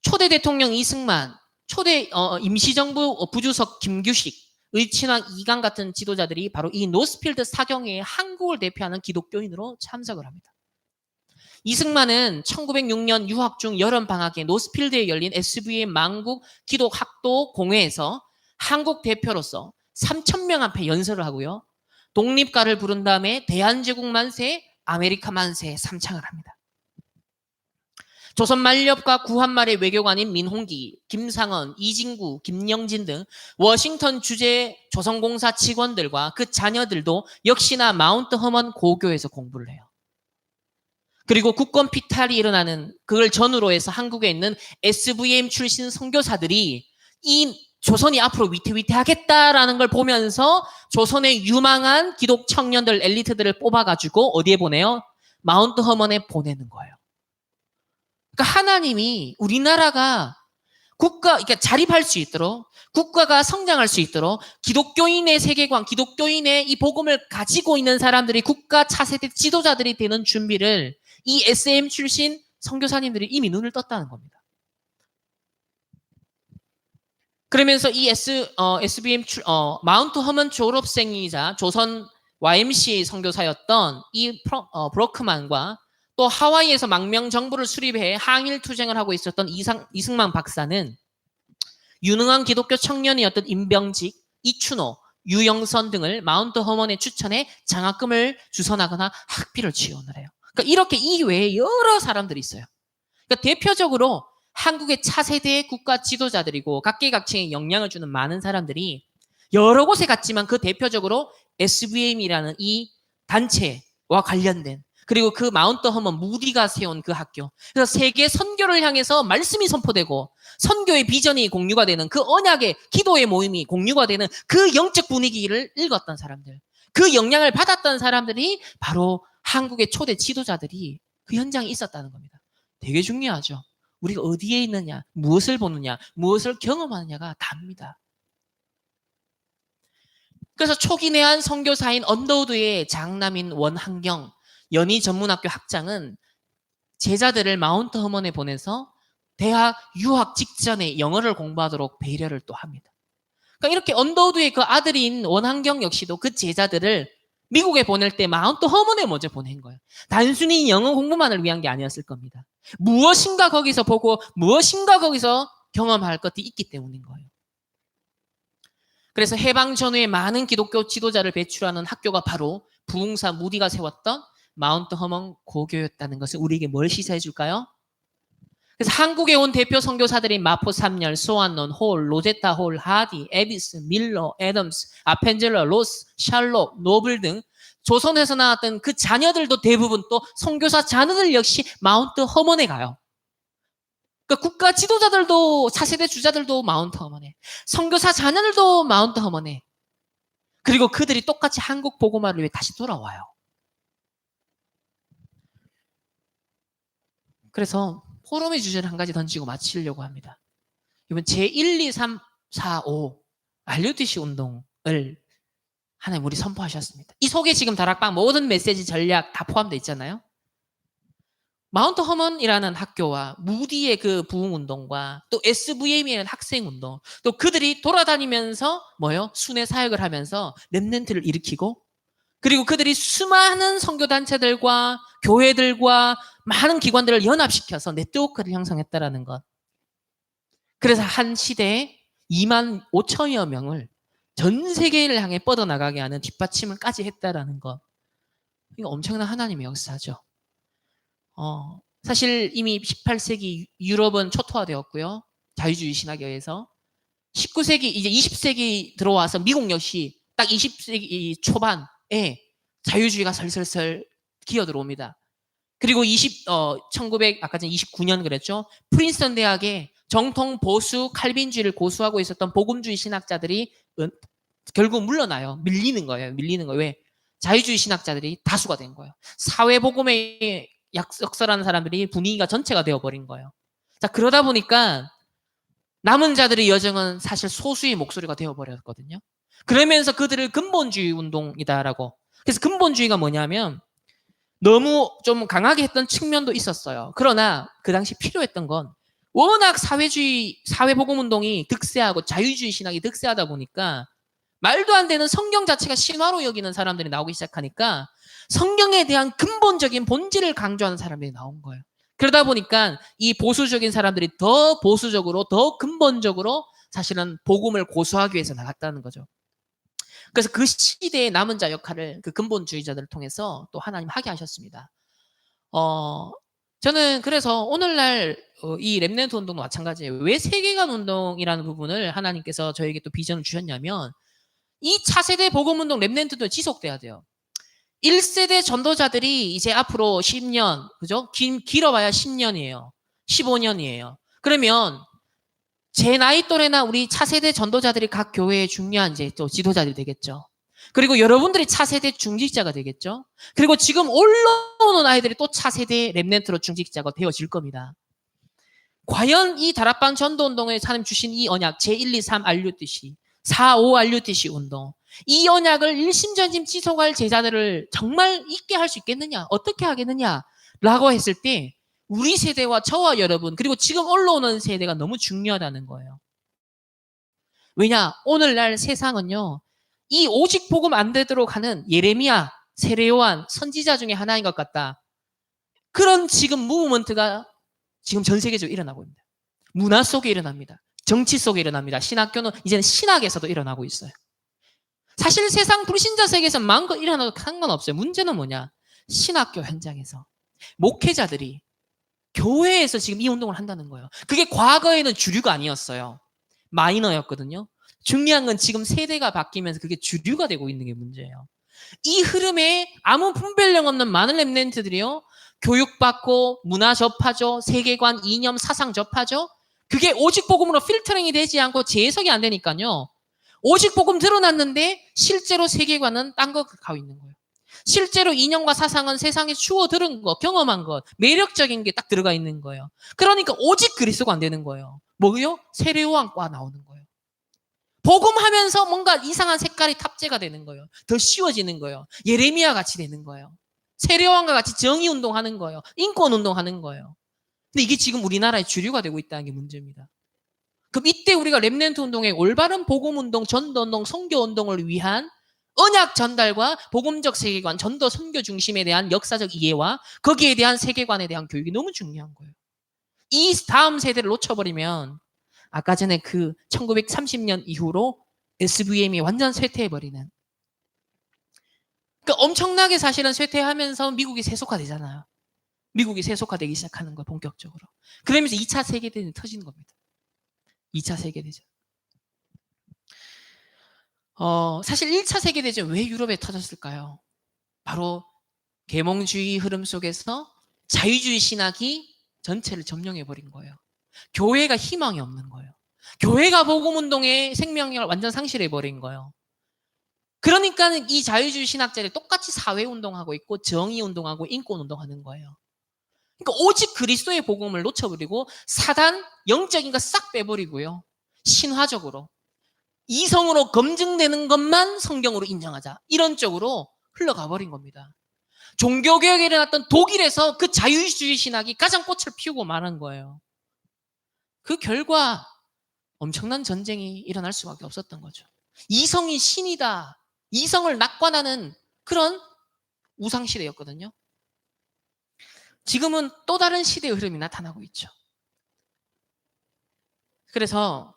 초대 대통령 이승만, 초대 임시정부 부주석 김규식, 의친왕 이강 같은 지도자들이 바로 이 노스필드 사경회에 한국을 대표하는 기독교인으로 참석을 합니다. 이승만은 1906년 유학 중 여름방학에 노스필드에 열린 SVM 만국 기독학도 공회에서 한국 대표로서 3,000명 앞에 연설을 하고요. 독립가를 부른 다음에 대한제국 만세, 아메리카 만세에 삼창을 합니다. 조선 만렵과 구한말의 외교관인 민홍기, 김상헌, 이진구, 김영진 등 워싱턴 주재 조선공사 직원들과 그 자녀들도 역시나 마운트 허먼 고교에서 공부를 해요. 그리고 국권 피탈이 일어나는 그걸 전후로 해서 한국에 있는 SVM 출신 선교사들이 이 조선이 앞으로 위태위태하겠다라는 걸 보면서 조선의 유망한 기독 청년들, 엘리트들을 뽑아가지고 어디에 보내요? 마운트 허먼에 보내는 거예요. 그러니까 하나님이 우리나라가 그러니까 자립할 수 있도록, 국가가 성장할 수 있도록 기독교인의 세계관, 기독교인의 이 복음을 가지고 있는 사람들이 국가 차세대 지도자들이 되는 준비를 이 SM 출신 선교사님들이 이미 눈을 떴다는 겁니다. 그러면서 이 SBM 마운트 허먼 졸업생이자 조선 YMCA 선교사였던 이 브로크만과 또 하와이에서 망명 정부를 수립해 항일 투쟁을 하고 있었던 이승만 박사는 유능한 기독교 청년이었던 임병직, 이춘호, 유영선 등을 마운트 허먼에 추천해 장학금을 주선하거나 학비를 지원을 해요. 그러니까 이렇게 이외에 여러 사람들이 있어요. 그러니까 대표적으로 한국의 차세대 국가 지도자들이고 각계각층에 영향을 주는 많은 사람들이 여러 곳에 갔지만 그 대표적으로 SVM이라는 이 단체와 관련된, 그리고 그 마운트 허먼 무디가 세운 그 학교. 그래서 세계 선교를 향해서 말씀이 선포되고 선교의 비전이 공유가 되는 그 언약의 기도의 모임이 공유가 되는 그 영적 분위기를 읽었던 사람들. 그 영향을 받았던 사람들이 바로 한국의 초대 지도자들이 그 현장에 있었다는 겁니다. 되게 중요하죠. 우리가 어디에 있느냐, 무엇을 보느냐, 무엇을 경험하느냐가 답니다. 그래서 초기 내한 선교사인 언더우드의 장남인 원한경 연희 전문학교 학장은 제자들을 마운트 허먼에 보내서 대학 유학 직전에 영어를 공부하도록 배려를 또 합니다. 그러니까 이렇게 언더우드의 그 아들인 원한경 역시도 그 제자들을 미국에 보낼 때 마운트 허먼에 먼저 보낸 거예요. 단순히 영어 공부만을 위한 게 아니었을 겁니다. 무엇인가 거기서 보고 무엇인가 거기서 경험할 것이 있기 때문인 거예요. 그래서 해방 전후에 많은 기독교 지도자를 배출하는 학교가 바로 부흥사 무디가 세웠던 마운트 허먼 고교였다는 것은 우리에게 뭘 시사해 줄까요? 그래서 한국에 온 대표 선교사들인 마포 삼열, 소안론, 홀, 로제타 홀, 하디, 에비스, 밀러, 애덤스, 아펜젤러, 로스, 샬롯, 노블 등 조선에서 나왔던 그 자녀들도 대부분 또 선교사 자녀들 역시 마운트 허먼에 가요. 그러니까 국가 지도자들도 차세대 주자들도 마운트 허먼에, 선교사 자녀들도 마운트 허먼에. 그리고 그들이 똑같이 한국 복음화를 위해 다시 돌아와요. 그래서 포럼의 주제를 한 가지 던지고 마치려고 합니다. 이번 제1, 2, 3, 4, 5 RUTC 운동을 하나님 우리 선포하셨습니다. 이 속에 지금 다락방 모든 메시지 전략 다 포함되어 있잖아요. 마운트 허먼이라는 학교와 무디의 그 부흥운동과 또 SVM이라는 학생운동, 또 그들이 돌아다니면서 순회 사역을 하면서 렘넌트를 일으키고, 그리고 그들이 수많은 선교단체들과 교회들과 많은 기관들을 연합시켜서 네트워크를 형성했다라는 것. 그래서 한 시대에 2만 5천여 명을 전 세계를 향해 뻗어나가게 하는 뒷받침을까지 했다라는 것. 이거 엄청난 하나님의 역사죠. 사실 이미 18세기 유럽은 초토화되었고요. 자유주의 신학교에서 19세기 이제 20세기 들어와서 미국 역시 딱 20세기 초반에 자유주의가 설설설 기어들어옵니다. 그리고 1900 아까 전 29년 그랬죠. 프린스턴 대학에 정통 보수 칼빈주의를 고수하고 있었던 복음주의 신학자들이 결국 물러나요. 밀리는 거예요. 왜? 자유주의 신학자들이 다수가 된 거예요. 사회복음에 역설하는 사람들이 분위기가 전체가 되어버린 거예요. 자, 그러다 보니까 남은 자들의 여정은 사실 소수의 목소리가 되어버렸거든요. 그러면서 그들을 근본주의 운동이다라고. 그래서 근본주의가 뭐냐면 너무 좀 강하게 했던 측면도 있었어요. 그러나 그 당시 필요했던 건 워낙 사회복음 운동이 득세하고 자유주의 신학이 득세하다 보니까 말도 안 되는 성경 자체가 신화로 여기는 사람들이 나오기 시작하니까 성경에 대한 근본적인 본질을 강조하는 사람들이 나온 거예요. 그러다 보니까 이 보수적인 사람들이 더 보수적으로, 더 근본적으로 사실은 복음을 고수하기 위해서 나갔다는 거죠. 그래서 그 시대의 남은 자 역할을 그 근본주의자들을 통해서 또 하나님 하게 하셨습니다. 저는 그래서 오늘날 이 렘넌트 운동도 마찬가지예요. 왜 세계관 운동이라는 부분을 하나님께서 저에게 또 비전을 주셨냐면 이 차세대 복음운동 렘넌트도 지속돼야 돼요. 1세대 전도자들이 이제 앞으로 10년, 그죠? 길어봐야 10년이에요. 15년이에요. 그러면 제 나이 또래나 우리 차세대 전도자들이 각 교회의 중요한 이제 또 지도자들이 되겠죠. 그리고 여러분들이 차세대 중직자가 되겠죠. 그리고 지금 올라오는 아이들이 또 차세대 렘넌트로 중직자가 되어질 겁니다. 과연 이 다락방 전도운동에 하나님 주신 이 언약 제1, 2, 3 RUTC 4, 5 RUTC 운동, 이 언약을 일심전심 지속할 제자들을 정말 있게 할 수 있겠느냐, 어떻게 하겠느냐라고 했을 때 우리 세대와 저와 여러분 그리고 지금 올라오는 세대가 너무 중요하다는 거예요. 왜냐? 오늘날 세상은요, 이 오직 복음 안 되도록 하는 예레미야, 세례요한 선지자 중에 하나인 것 같다. 그런 지금 무브먼트가 지금 전 세계적으로 일어나고 있습니다. 문화 속에 일어납니다. 정치 속에 일어납니다. 신학교는 이제는 신학에서도 일어나고 있어요. 사실 세상 불신자 세계에서 마음껏 일어나도 상관없어요. 문제는 뭐냐? 신학교 현장에서 목회자들이 교회에서 지금 이 운동을 한다는 거예요. 그게 과거에는 주류가 아니었어요. 마이너였거든요. 중요한 건 지금 세대가 바뀌면서 그게 주류가 되고 있는 게 문제예요. 이 흐름에 아무 분별력 없는 많은 렘넌트들이요, 교육받고 문화 접하죠. 세계관, 이념, 사상 접하죠. 그게 오직 복음으로 필터링이 되지 않고 재해석이 안 되니까요. 오직 복음 드러났는데 실제로 세계관은 딴 거 가고 있는 거예요. 실제로 이념과 사상은 세상에 추워 들은 거, 경험한 것, 매력적인 게 딱 들어가 있는 거예요. 그러니까 오직 그리스도가 안 되는 거예요. 뭐요? 세례요한과 나오는 거예요. 복음하면서 뭔가 이상한 색깔이 탑재가 되는 거예요. 더 쉬워지는 거예요. 예레미야 같이 되는 거예요. 세례요한과 같이 정의운동하는 거예요. 인권운동하는 거예요. 근데 이게 지금 우리나라의 주류가 되고 있다는 게 문제입니다. 그럼 이때 우리가 렘넌트 운동의 올바른 복음 운동, 전도 운동, 선교 운동을 위한 언약 전달과 복음적 세계관, 전도 선교 중심에 대한 역사적 이해와 거기에 대한 세계관에 대한 교육이 너무 중요한 거예요. 이 다음 세대를 놓쳐버리면 아까 전에 그 1930년 이후로 SVM이 완전 쇠퇴해버리는, 그러니까 엄청나게 사실은 쇠퇴하면서 미국이 세속화되잖아요. 미국이 세속화되기 시작하는 거예요, 본격적으로. 그러면서 2차 세계대전이 터지는 겁니다. 2차 세계대전. 사실 1차 세계대전 왜 유럽에 터졌을까요? 바로 계몽주의 흐름 속에서 자유주의 신학이 전체를 점령해버린 거예요. 교회가 희망이 없는 거예요. 교회가 복음운동의 생명력을 완전 상실해버린 거예요. 그러니까 이 자유주의 신학자들이 똑같이 사회운동하고 있고 정의운동하고 인권운동하는 거예요. 그러니까 오직 그리스도의 복음을 놓쳐버리고 사단, 영적인 거 싹 빼버리고요. 신화적으로. 이성으로 검증되는 것만 성경으로 인정하자. 이런 쪽으로 흘러가 버린 겁니다. 종교개혁에 일어났던 독일에서 그 자유주의 신학이 가장 꽃을 피우고 말한 거예요. 그 결과 엄청난 전쟁이 일어날 수밖에 없었던 거죠. 이성이 신이다. 이성을 낙관하는 그런 우상시대였거든요. 지금은 또 다른 시대의 흐름이 나타나고 있죠. 그래서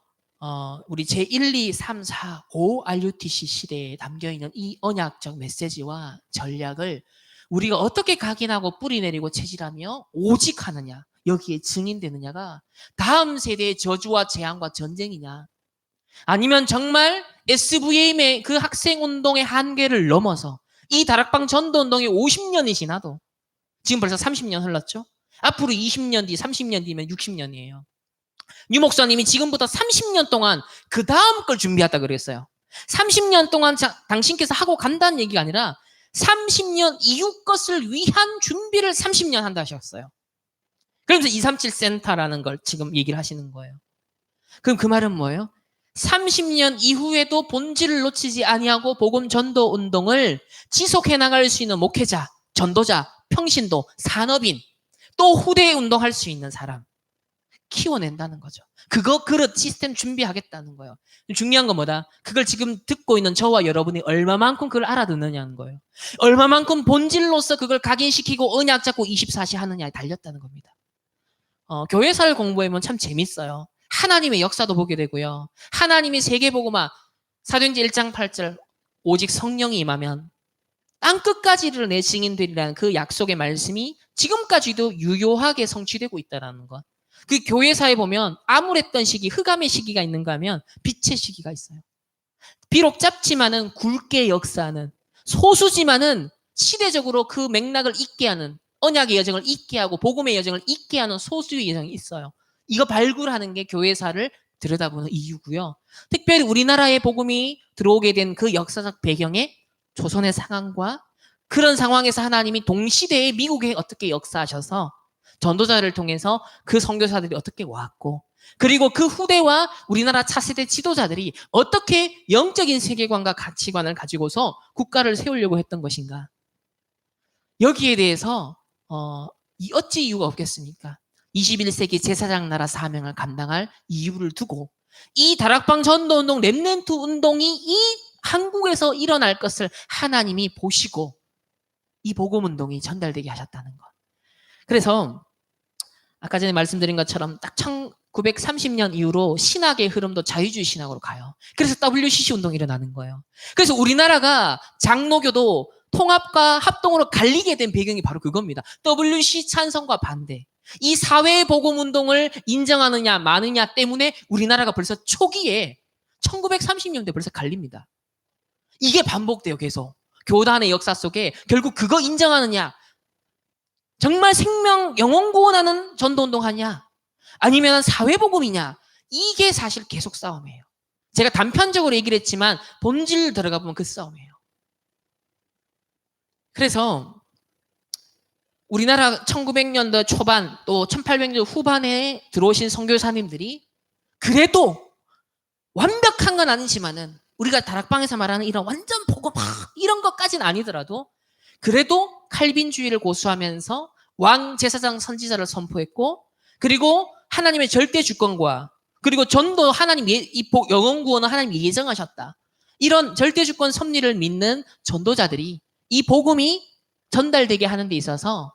우리 제1, 2, 3, 4, 5 RUTC 시대에 담겨있는 이 언약적 메시지와 전략을 우리가 어떻게 각인하고 뿌리내리고 체질하며 오직 하느냐, 여기에 증인되느냐가 다음 세대의 저주와 재앙과 전쟁이냐, 아니면 정말 SVM의 그 학생운동의 한계를 넘어서 이 다락방 전도운동이 50년이 지나도 지금 벌써 30년 흘렀죠? 앞으로 20년 뒤, 30년 뒤면 60년이에요. 유 목사님이 지금부터 30년 동안 그 다음 걸 준비하다 그랬어요. 30년 동안 당신께서 하고 간다는 얘기가 아니라 30년 이후 것을 위한 준비를 30년 한다 하셨어요. 그러면서 237 센터라는 걸 지금 얘기를 하시는 거예요. 그럼 그 말은 뭐예요? 30년 이후에도 본질을 놓치지 아니하고 복음 전도 운동을 지속해 나갈 수 있는 목회자, 전도자, 평신도, 산업인, 또 후대에 운동할 수 있는 사람 키워낸다는 거죠. 그릇 시스템 준비하겠다는 거예요. 중요한 건 뭐다? 그걸 지금 듣고 있는 저와 여러분이 얼마만큼 그걸 알아듣느냐는 거예요. 얼마만큼 본질로서 그걸 각인시키고 언약 잡고 24시 하느냐에 달렸다는 겁니다. 교회사를 공부해보면 참 재밌어요. 하나님의 역사도 보게 되고요. 하나님이 세계복음화 사도행전 1장 8절 오직 성령이 임하면 땅끝까지를 내 증인되리라는 그 약속의 말씀이 지금까지도 유효하게 성취되고 있다는 것. 그 교회사에 보면 암울했던 시기, 흑암의 시기가 있는가 하면 빛의 시기가 있어요. 비록 짧지만은 굵게 역사하는, 소수지만은 시대적으로 그 맥락을 잇게 하는, 언약의 여정을 잇게 하고 복음의 여정을 잇게 하는 소수의 여정이 있어요. 이거 발굴하는 게 교회사를 들여다보는 이유고요. 특별히 우리나라의 복음이 들어오게 된 그 역사적 배경에 조선의 상황과 그런 상황에서 하나님이 동시대에 미국에 어떻게 역사하셔서 전도자를 통해서 그 선교사들이 어떻게 왔고, 그리고 그 후대와 우리나라 차세대 지도자들이 어떻게 영적인 세계관과 가치관을 가지고서 국가를 세우려고 했던 것인가. 여기에 대해서 어찌 이유가 없겠습니까? 21세기 제사장 나라 사명을 감당할 이유를 두고 이 다락방 전도운동, 렘넌트 운동이 이 한국에서 일어날 것을 하나님이 보시고 이 복음운동이 전달되게 하셨다는 것. 그래서 아까 전에 말씀드린 것처럼 딱 1930년 이후로 신학의 흐름도 자유주의 신학으로 가요. 그래서 WCC 운동이 일어나는 거예요. 그래서 우리나라가 장로교도 통합과 합동으로 갈리게 된 배경이 바로 그겁니다. WC 찬성과 반대. 이 사회복음운동을 인정하느냐 마느냐 때문에 우리나라가 벌써 초기에 1930년대 벌써 갈립니다. 이게 반복돼요, 계속. 교단의 역사 속에 결국 그거 인정하느냐, 정말 생명, 영혼 구원하는 전도운동 하냐, 아니면 사회복음이냐, 이게 사실 계속 싸움이에요. 제가 단편적으로 얘기를 했지만 본질 들어가 보면 그 싸움이에요. 그래서 우리나라 1900년대 초반 또 1800년대 후반에 들어오신 선교사님들이 그래도 완벽한 건 아니지만은 우리가 다락방에서 말하는 이런 완전 복음 이런 것까지는 아니더라도 그래도 칼빈주의를 고수하면서 왕 제사장 선지자를 선포했고, 그리고 하나님의 절대 주권과 그리고 전도 하나님 영원 구원은 하나님이 예정하셨다. 이런 절대 주권 섭리를 믿는 전도자들이 이 복음이 전달되게 하는 데 있어서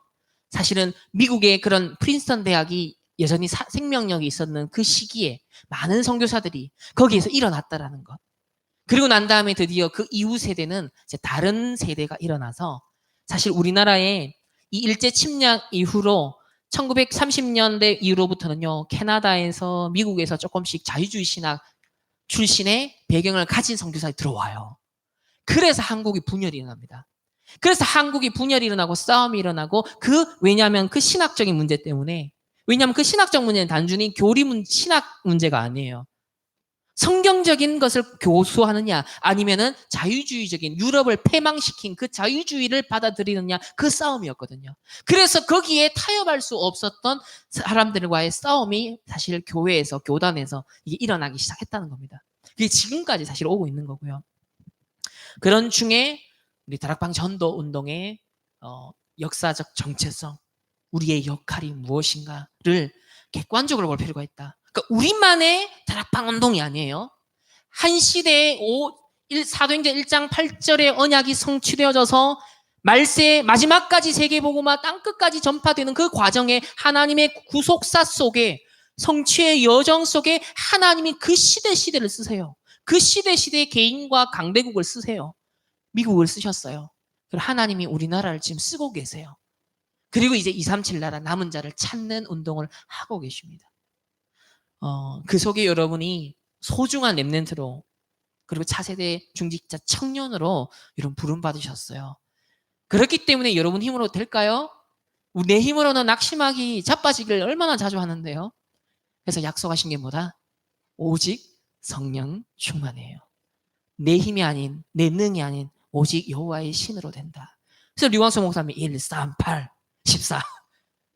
사실은 미국의 그런 프린스턴 대학이 여전히 생명력이 있었는 그 시기에 많은 선교사들이 거기에서 일어났다라는 것. 그리고 난 다음에 드디어 그 이후 세대는 이제 다른 세대가 일어나서 사실 우리나라의 이 일제 침략 이후로 1930년대 이후로부터는요, 캐나다에서 미국에서 조금씩 자유주의 신학 출신의 배경을 가진 선교사들이 들어와요. 그래서 한국이 분열이 일어납니다. 그래서 한국이 분열이 일어나고 싸움이 일어나고 왜냐하면 그 신학적인 문제 때문에 왜냐하면 그 신학적 문제는 단순히 신학 문제가 아니에요. 성경적인 것을 교수하느냐 아니면은 자유주의적인 유럽을 패망시킨 그 자유주의를 받아들이느냐 그 싸움이었거든요. 그래서 거기에 타협할 수 없었던 사람들과의 싸움이 사실 교회에서 교단에서 이게 일어나기 시작했다는 겁니다. 그게 지금까지 사실 오고 있는 거고요. 그런 중에 우리 다락방 전도 운동의 역사적 정체성, 우리의 역할이 무엇인가를 객관적으로 볼 필요가 있다. 그러니까 우리만의 다락방 운동이 아니에요. 한 시대에 사도행전 1장 8절의 언약이 성취되어져서 말세 마지막까지 세계복음화 땅끝까지 전파되는 그 과정에 하나님의 구속사 속에 성취의 여정 속에 하나님이 그 시대를 쓰세요. 그 시대의 개인과 강대국을 쓰세요. 미국을 쓰셨어요. 그리고 하나님이 우리나라를 지금 쓰고 계세요. 그리고 이제 237 나라 남은 자를 찾는 운동을 하고 계십니다. 그 속에 여러분이 소중한 렘넌트로 그리고 차세대 중직자 청년으로 여러분 부름 받으셨어요. 그렇기 때문에 여러분 힘으로 될까요? 내 힘으로는 낙심하기 자빠지기를 얼마나 자주 하는데요. 그래서 약속하신 게 뭐다? 오직 성령 충만이에요. 내 힘이 아닌 내 능이 아닌 오직 여호와의 신으로 된다. 그래서 류광수 목사님이 1, 3, 8, 14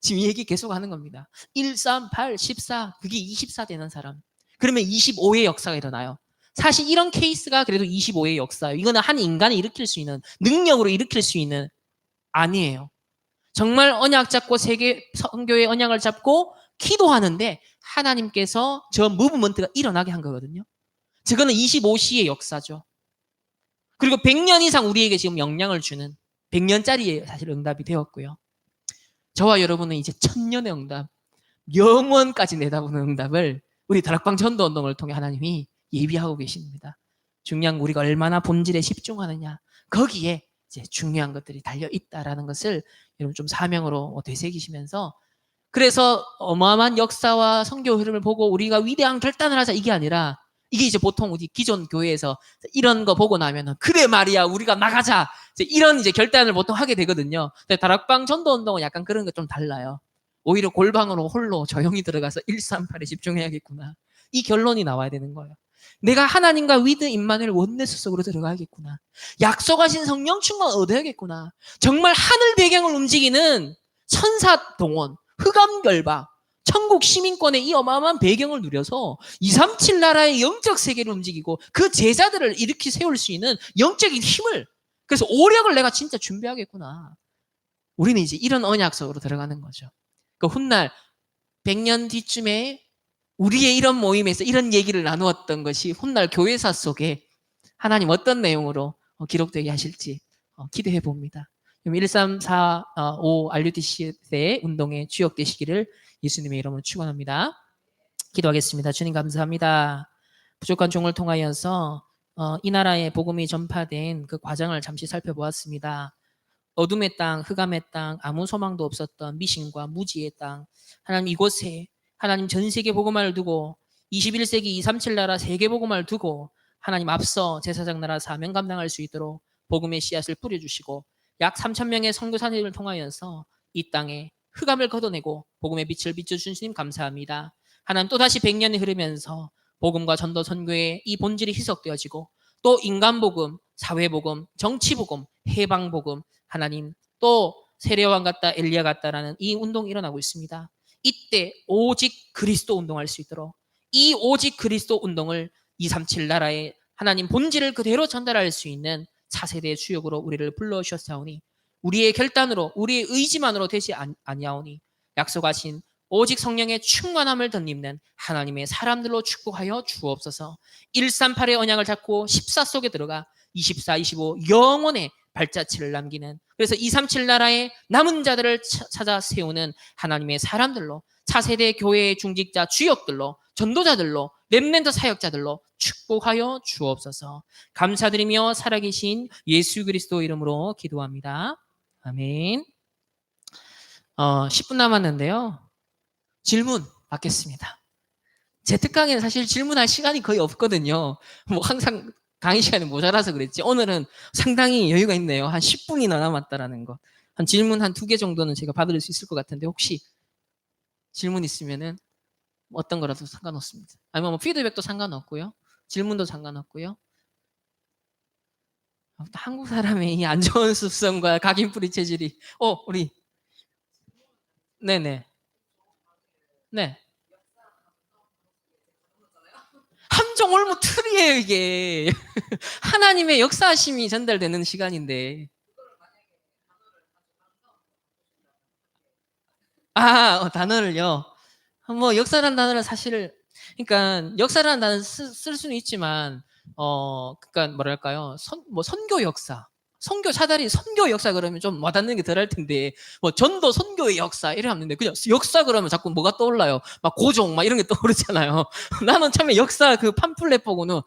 지금 이 얘기 계속 하는 겁니다. 1, 3, 8, 14 그게 24 되는 사람. 그러면 25의 역사가 일어나요. 사실 이런 케이스가 그래도 25의 역사예요. 이거는 한 인간이 일으킬 수 있는 능력으로 일으킬 수 있는 아니에요. 정말 언약 잡고 세계 선교의 언약을 잡고 기도하는데 하나님께서 저 무브먼트가 일어나게 한 거거든요. 저거는 25시의 역사죠. 그리고 100년 이상 우리에게 지금 영향을 주는 100년짜리의 사실 응답이 되었고요. 저와 여러분은 이제 1000년의 응답, 영원까지 내다보는 응답을 우리 다락방 전도 운동을 통해 하나님이 예비하고 계십니다. 중요한 건 우리가 얼마나 본질에 집중하느냐. 거기에 이제 중요한 것들이 달려 있다라는 것을 여러분 좀 사명으로 되새기시면서 그래서 어마어마한 역사와 선교 흐름을 보고 우리가 위대한 결단을 하자 이게 아니라 이게 이제 보통 우리 기존 교회에서 이런 거 보고 나면은 그래 말이야 우리가 나가자 이런 이제 결단을 보통 하게 되거든요. 근데 다락방 전도 운동은 약간 그런 게 좀 달라요. 오히려 골방으로 홀로 조용히 들어가서 138에 집중해야겠구나. 이 결론이 나와야 되는 거예요. 내가 하나님과 위드 임마누엘 원네스 속으로 들어가야겠구나. 약속하신 성령 충만 얻어야겠구나. 정말 하늘 배경을 움직이는 천사 동원, 흑암 결방, 천국 시민권의 이 어마어마한 배경을 누려서 237 나라의 영적 세계를 움직이고 그 제자들을 일으키 세울 수 있는 영적인 힘을 그래서 오력을 내가 진짜 준비하겠구나. 우리는 이제 이런 언약 속으로 들어가는 거죠. 그 훗날 100년 뒤쯤에 우리의 이런 모임에서 이런 얘기를 나누었던 것이 훗날 교회사 속에 하나님 어떤 내용으로 기록되게 하실지 기대해 봅니다. 1345 RUTC 때 운동에 주역되시기를 예수님의 이름으로 축원합니다. 기도하겠습니다. 주님 감사합니다. 부족한 종을 통하여서 이 나라에 복음이 전파된 그 과정을 잠시 살펴보았습니다. 어둠의 땅, 흑암의 땅, 아무 소망도 없었던 미신과 무지의 땅, 하나님 이곳에 하나님 전 세계 복음화를 두고 21세기 237 나라 세계 복음화를 두고 하나님 앞서 제사장 나라 사명 감당할 수 있도록 복음의 씨앗을 뿌려주시고 약 3,000명의 선교사님을 통하여서 이 땅에 흑암을 걷어내고 복음의 빛을 비춰주신 주님 감사합니다. 하나님 또다시 100년이 흐르면서 복음과 전도 선교의 이 본질이 희석되어지고 또 인간복음, 사회복음, 정치복음, 해방복음 하나님 또 세례요한 같다 엘리야 같다라는 이 운동이 일어나고 있습니다. 이때 오직 그리스도 운동할 수 있도록 이 오직 그리스도 운동을 237 나라의 하나님 본질을 그대로 전달할 수 있는 차세대의 주역으로 우리를 불러주셨사오니 우리의 결단으로 우리의 의지만으로 되지 아니하오니 약속하신 오직 성령의 충만함을 덧입는 하나님의 사람들로 축복하여 주옵소서. 138의 언약을 잡고 14 속에 들어가 24, 25 영원의 발자취를 남기는, 그래서 237 나라의 남은 자들을 찾아 세우는 하나님의 사람들로, 차세대 교회의 중직자 주역들로, 전도자들로, 렘넌트 사역자들로 축복하여 주옵소서. 감사드리며 살아계신 예수 그리스도 이름으로 기도합니다. 아멘. 10분 남았는데요. 질문 받겠습니다. 제 특강에는 사실 질문할 시간이 거의 없거든요. 뭐 항상 강의 시간이 모자라서 그랬지. 오늘은 상당히 여유가 있네요. 한 10분이나 남았다라는 거. 한 질문 한 2개 정도는 제가 받을 수 있을 것 같은데, 혹시 질문 있으면은 어떤 거라도 상관없습니다. 아니면 뭐 피드백도 상관없고요. 질문도 상관없고요. 한국 사람의 이 안 좋은 습성과 각인뿌리 체질이, 우리, 네네. 네. 함정 올무 틀이에요, 이게. 하나님의 역사하심이 전달되는 시간인데. 단어를요. 뭐 역사라는 단어는 사실, 그러니까 역사라는 단어 쓸 수는 있지만, 그러니까 뭐랄까요, 뭐 선교 역사, 선교 사다리 선교 역사 그러면 좀 와닿는 게 덜할 텐데, 뭐 전도 선교의 역사 이래 하는데 그냥 역사 그러면 자꾸 뭐가 떠올라요? 막 고종 막 이런 게 떠오르잖아요. 나는 처음에 역사 그 팜플렛 보고는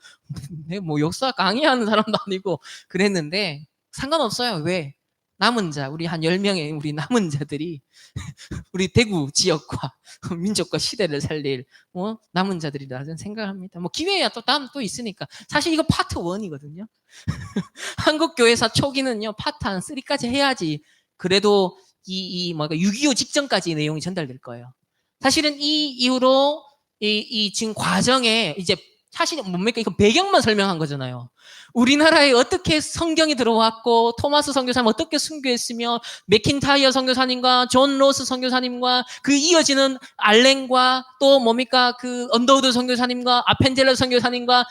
뭐 역사 강의하는 사람도 아니고 그랬는데, 상관없어요. 왜? 남은 자, 우리 한 10명의 우리 남은 자들이 우리 대구 지역과 민족과 시대를 살릴 남은 자들이라 저는 생각합니다. 뭐 기회야 또 다음 또 있으니까. 사실 이거 파트 1이거든요. 한국 교회사 초기는요, 파트 한 3까지 해야지 그래도 뭐가 6.25 직전까지 내용이 전달될 거예요. 사실은 이 이후로 이 지금 과정에 이제 사실은 뭡니까? 이거 배경만 설명한 거잖아요. 우리나라에 어떻게 성경이 들어왔고, 토마스 선교사님 어떻게 순교했으며, 맥킨타이어 선교사님과 존 로스 선교사님과 그 이어지는 알렌과 또 뭡니까? 그 언더우드 선교사님과 아펜젤러 선교사님과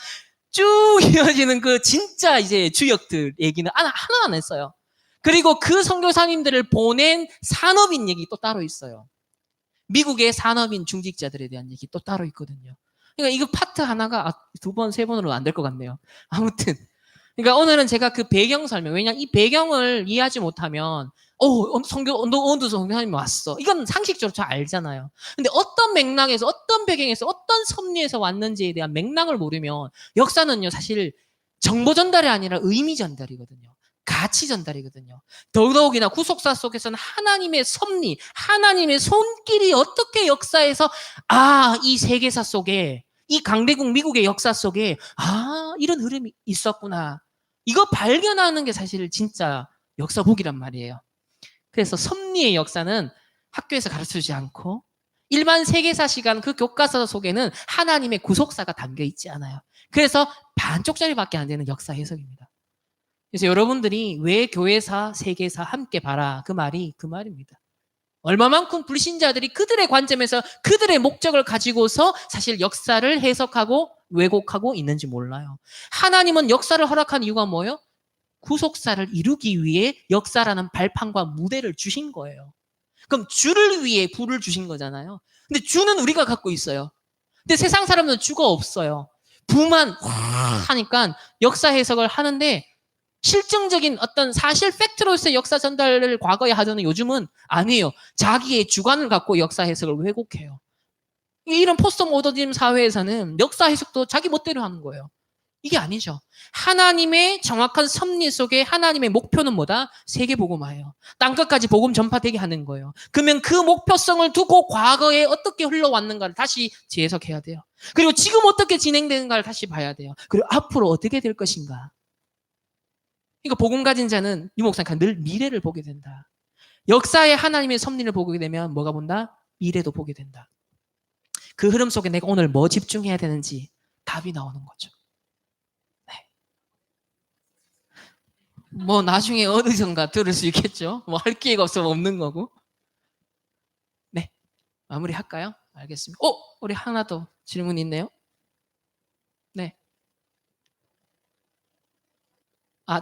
쭉 이어지는 그 진짜 이제 주역들 얘기는 하나 안 했어요. 그리고 그 선교사님들을 보낸 산업인 얘기 또 따로 있어요. 미국의 산업인 중직자들에 대한 얘기 또 따로 있거든요. 그러니까 이거 파트 하나가 2번, 3번으로 안 될 것 같네요. 아무튼. 그러니까 오늘은 제가 그 배경 설명, 왜냐면 이 배경을 이해하지 못하면, 언두 선교사님이 왔어. 이건 상식적으로 잘 알잖아요. 근데 어떤 맥락에서, 어떤 배경에서, 어떤 섭리에서 왔는지에 대한 맥락을 모르면, 역사는요, 사실 정보 전달이 아니라 의미 전달이거든요. 가치 전달이거든요. 더더욱이나 구속사 속에서는 하나님의 섭리, 하나님의 손길이 어떻게 역사에서, 이 세계사 속에, 이 강대국 미국의 역사 속에, 이런 흐름이 있었구나. 이거 발견하는 게 사실 진짜 역사복이란 말이에요. 그래서 섭리의 역사는 학교에서 가르쳐주지 않고, 일반 세계사 시간 그 교과서 속에는 하나님의 구속사가 담겨 있지 않아요. 그래서 반쪽짜리밖에 안 되는 역사 해석입니다. 그래서 여러분들이 왜 교회사, 세계사 함께 봐라, 그 말이 그 말입니다. 얼마만큼 불신자들이 그들의 관점에서 그들의 목적을 가지고서 사실 역사를 해석하고 왜곡하고 있는지 몰라요. 하나님은 역사를 허락한 이유가 뭐예요? 구속사를 이루기 위해 역사라는 발판과 무대를 주신 거예요. 그럼 주를 위해 부를 주신 거잖아요. 근데 주는 우리가 갖고 있어요. 근데 세상 사람들은 주가 없어요. 부만 하니까 역사 해석을 하는데, 실증적인 어떤 사실 팩트로서의 역사 전달을 과거에 하더니 요즘은 아니에요. 자기의 주관을 갖고 역사 해석을 왜곡해요. 이런 포스트 모더니즘 사회에서는 역사 해석도 자기 멋대로 하는 거예요. 이게 아니죠. 하나님의 정확한 섭리 속에 하나님의 목표는 뭐다? 세계복음화예요. 땅끝까지 복음 전파되게 하는 거예요. 그러면 그 목표성을 두고 과거에 어떻게 흘러왔는가를 다시 재해석해야 돼요. 그리고 지금 어떻게 진행되는가를 다시 봐야 돼요. 그리고 앞으로 어떻게 될 것인가. 그러니까 복음 가진 자는 이 목사님 늘 미래를 보게 된다. 역사에 하나님의 섭리를 보게 되면 뭐가 본다? 미래도 보게 된다. 그 흐름 속에 내가 오늘 뭐 집중해야 되는지 답이 나오는 거죠. 네. 뭐 나중에 어디선가 들을 수 있겠죠. 뭐 할 기회가 없으면 없는 거고. 네, 마무리할까요? 알겠습니다. 우리 하나 더 질문 있네요. 네.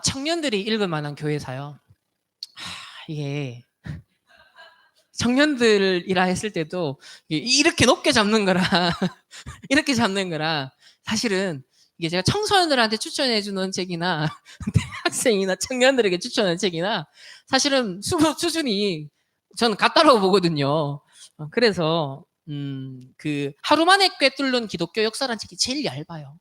청년들이 읽을 만한 교회사요. 이게 청년들이라 했을 때도 이렇게 높게 잡는 거라 이렇게 잡는 거라 사실은 이게 제가 청소년들한테 추천해 주는 책이나 대학생이나 청년들에게 추천하는 책이나 사실은 수준이 저는 같다라고 보거든요. 그래서 그 하루 만에 꿰뚫는 기독교 역사라는 책이 제일 얇아요.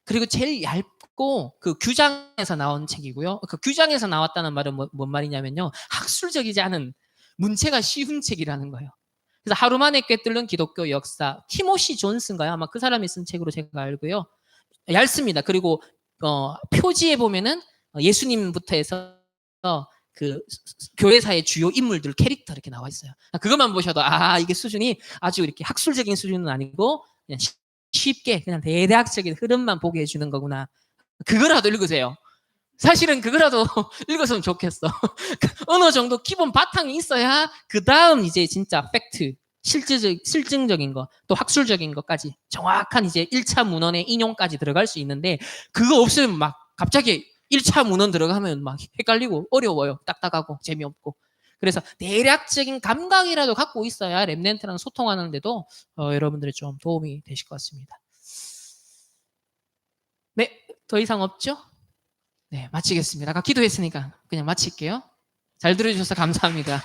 그리고 제일 얇고 그 규장에서 나온 책이고요. 그 규장에서 나왔다는 말은 뭔 말이냐면요. 학술적이지 않은 문체가 쉬운 책이라는 거예요. 그래서 하루 만에 꿰뚫는 기독교 역사 티모시 존슨가요? 아마 그 사람이 쓴 책으로 제가 알고요. 얇습니다. 그리고 표지에 보면은 예수님부터 해서 그 교회사의 주요 인물들 캐릭터 이렇게 나와 있어요. 그것만 보셔도 이게 수준이 아주 이렇게 학술적인 수준은 아니고 그냥 쉽게 그냥 대대학적인 흐름만 보게 해주는 거구나. 그거라도 읽으세요. 사실은 그거라도 읽었으면 좋겠어. 어느 정도 기본 바탕이 있어야 그 다음 이제 진짜 팩트, 실증적인 거, 또 학술적인 것까지 정확한 이제 1차 문헌의 인용까지 들어갈 수 있는데 그거 없으면 막 갑자기 1차 문헌 들어가면 막 헷갈리고 어려워요. 딱딱하고 재미없고. 그래서 대략적인 감각이라도 갖고 있어야 랩넨트랑 소통하는데도 여러분들의 좀 도움이 되실 것 같습니다. 네, 더 이상 없죠? 네, 마치겠습니다. 아까 기도했으니까 그냥 마칠게요. 잘 들어주셔서 감사합니다.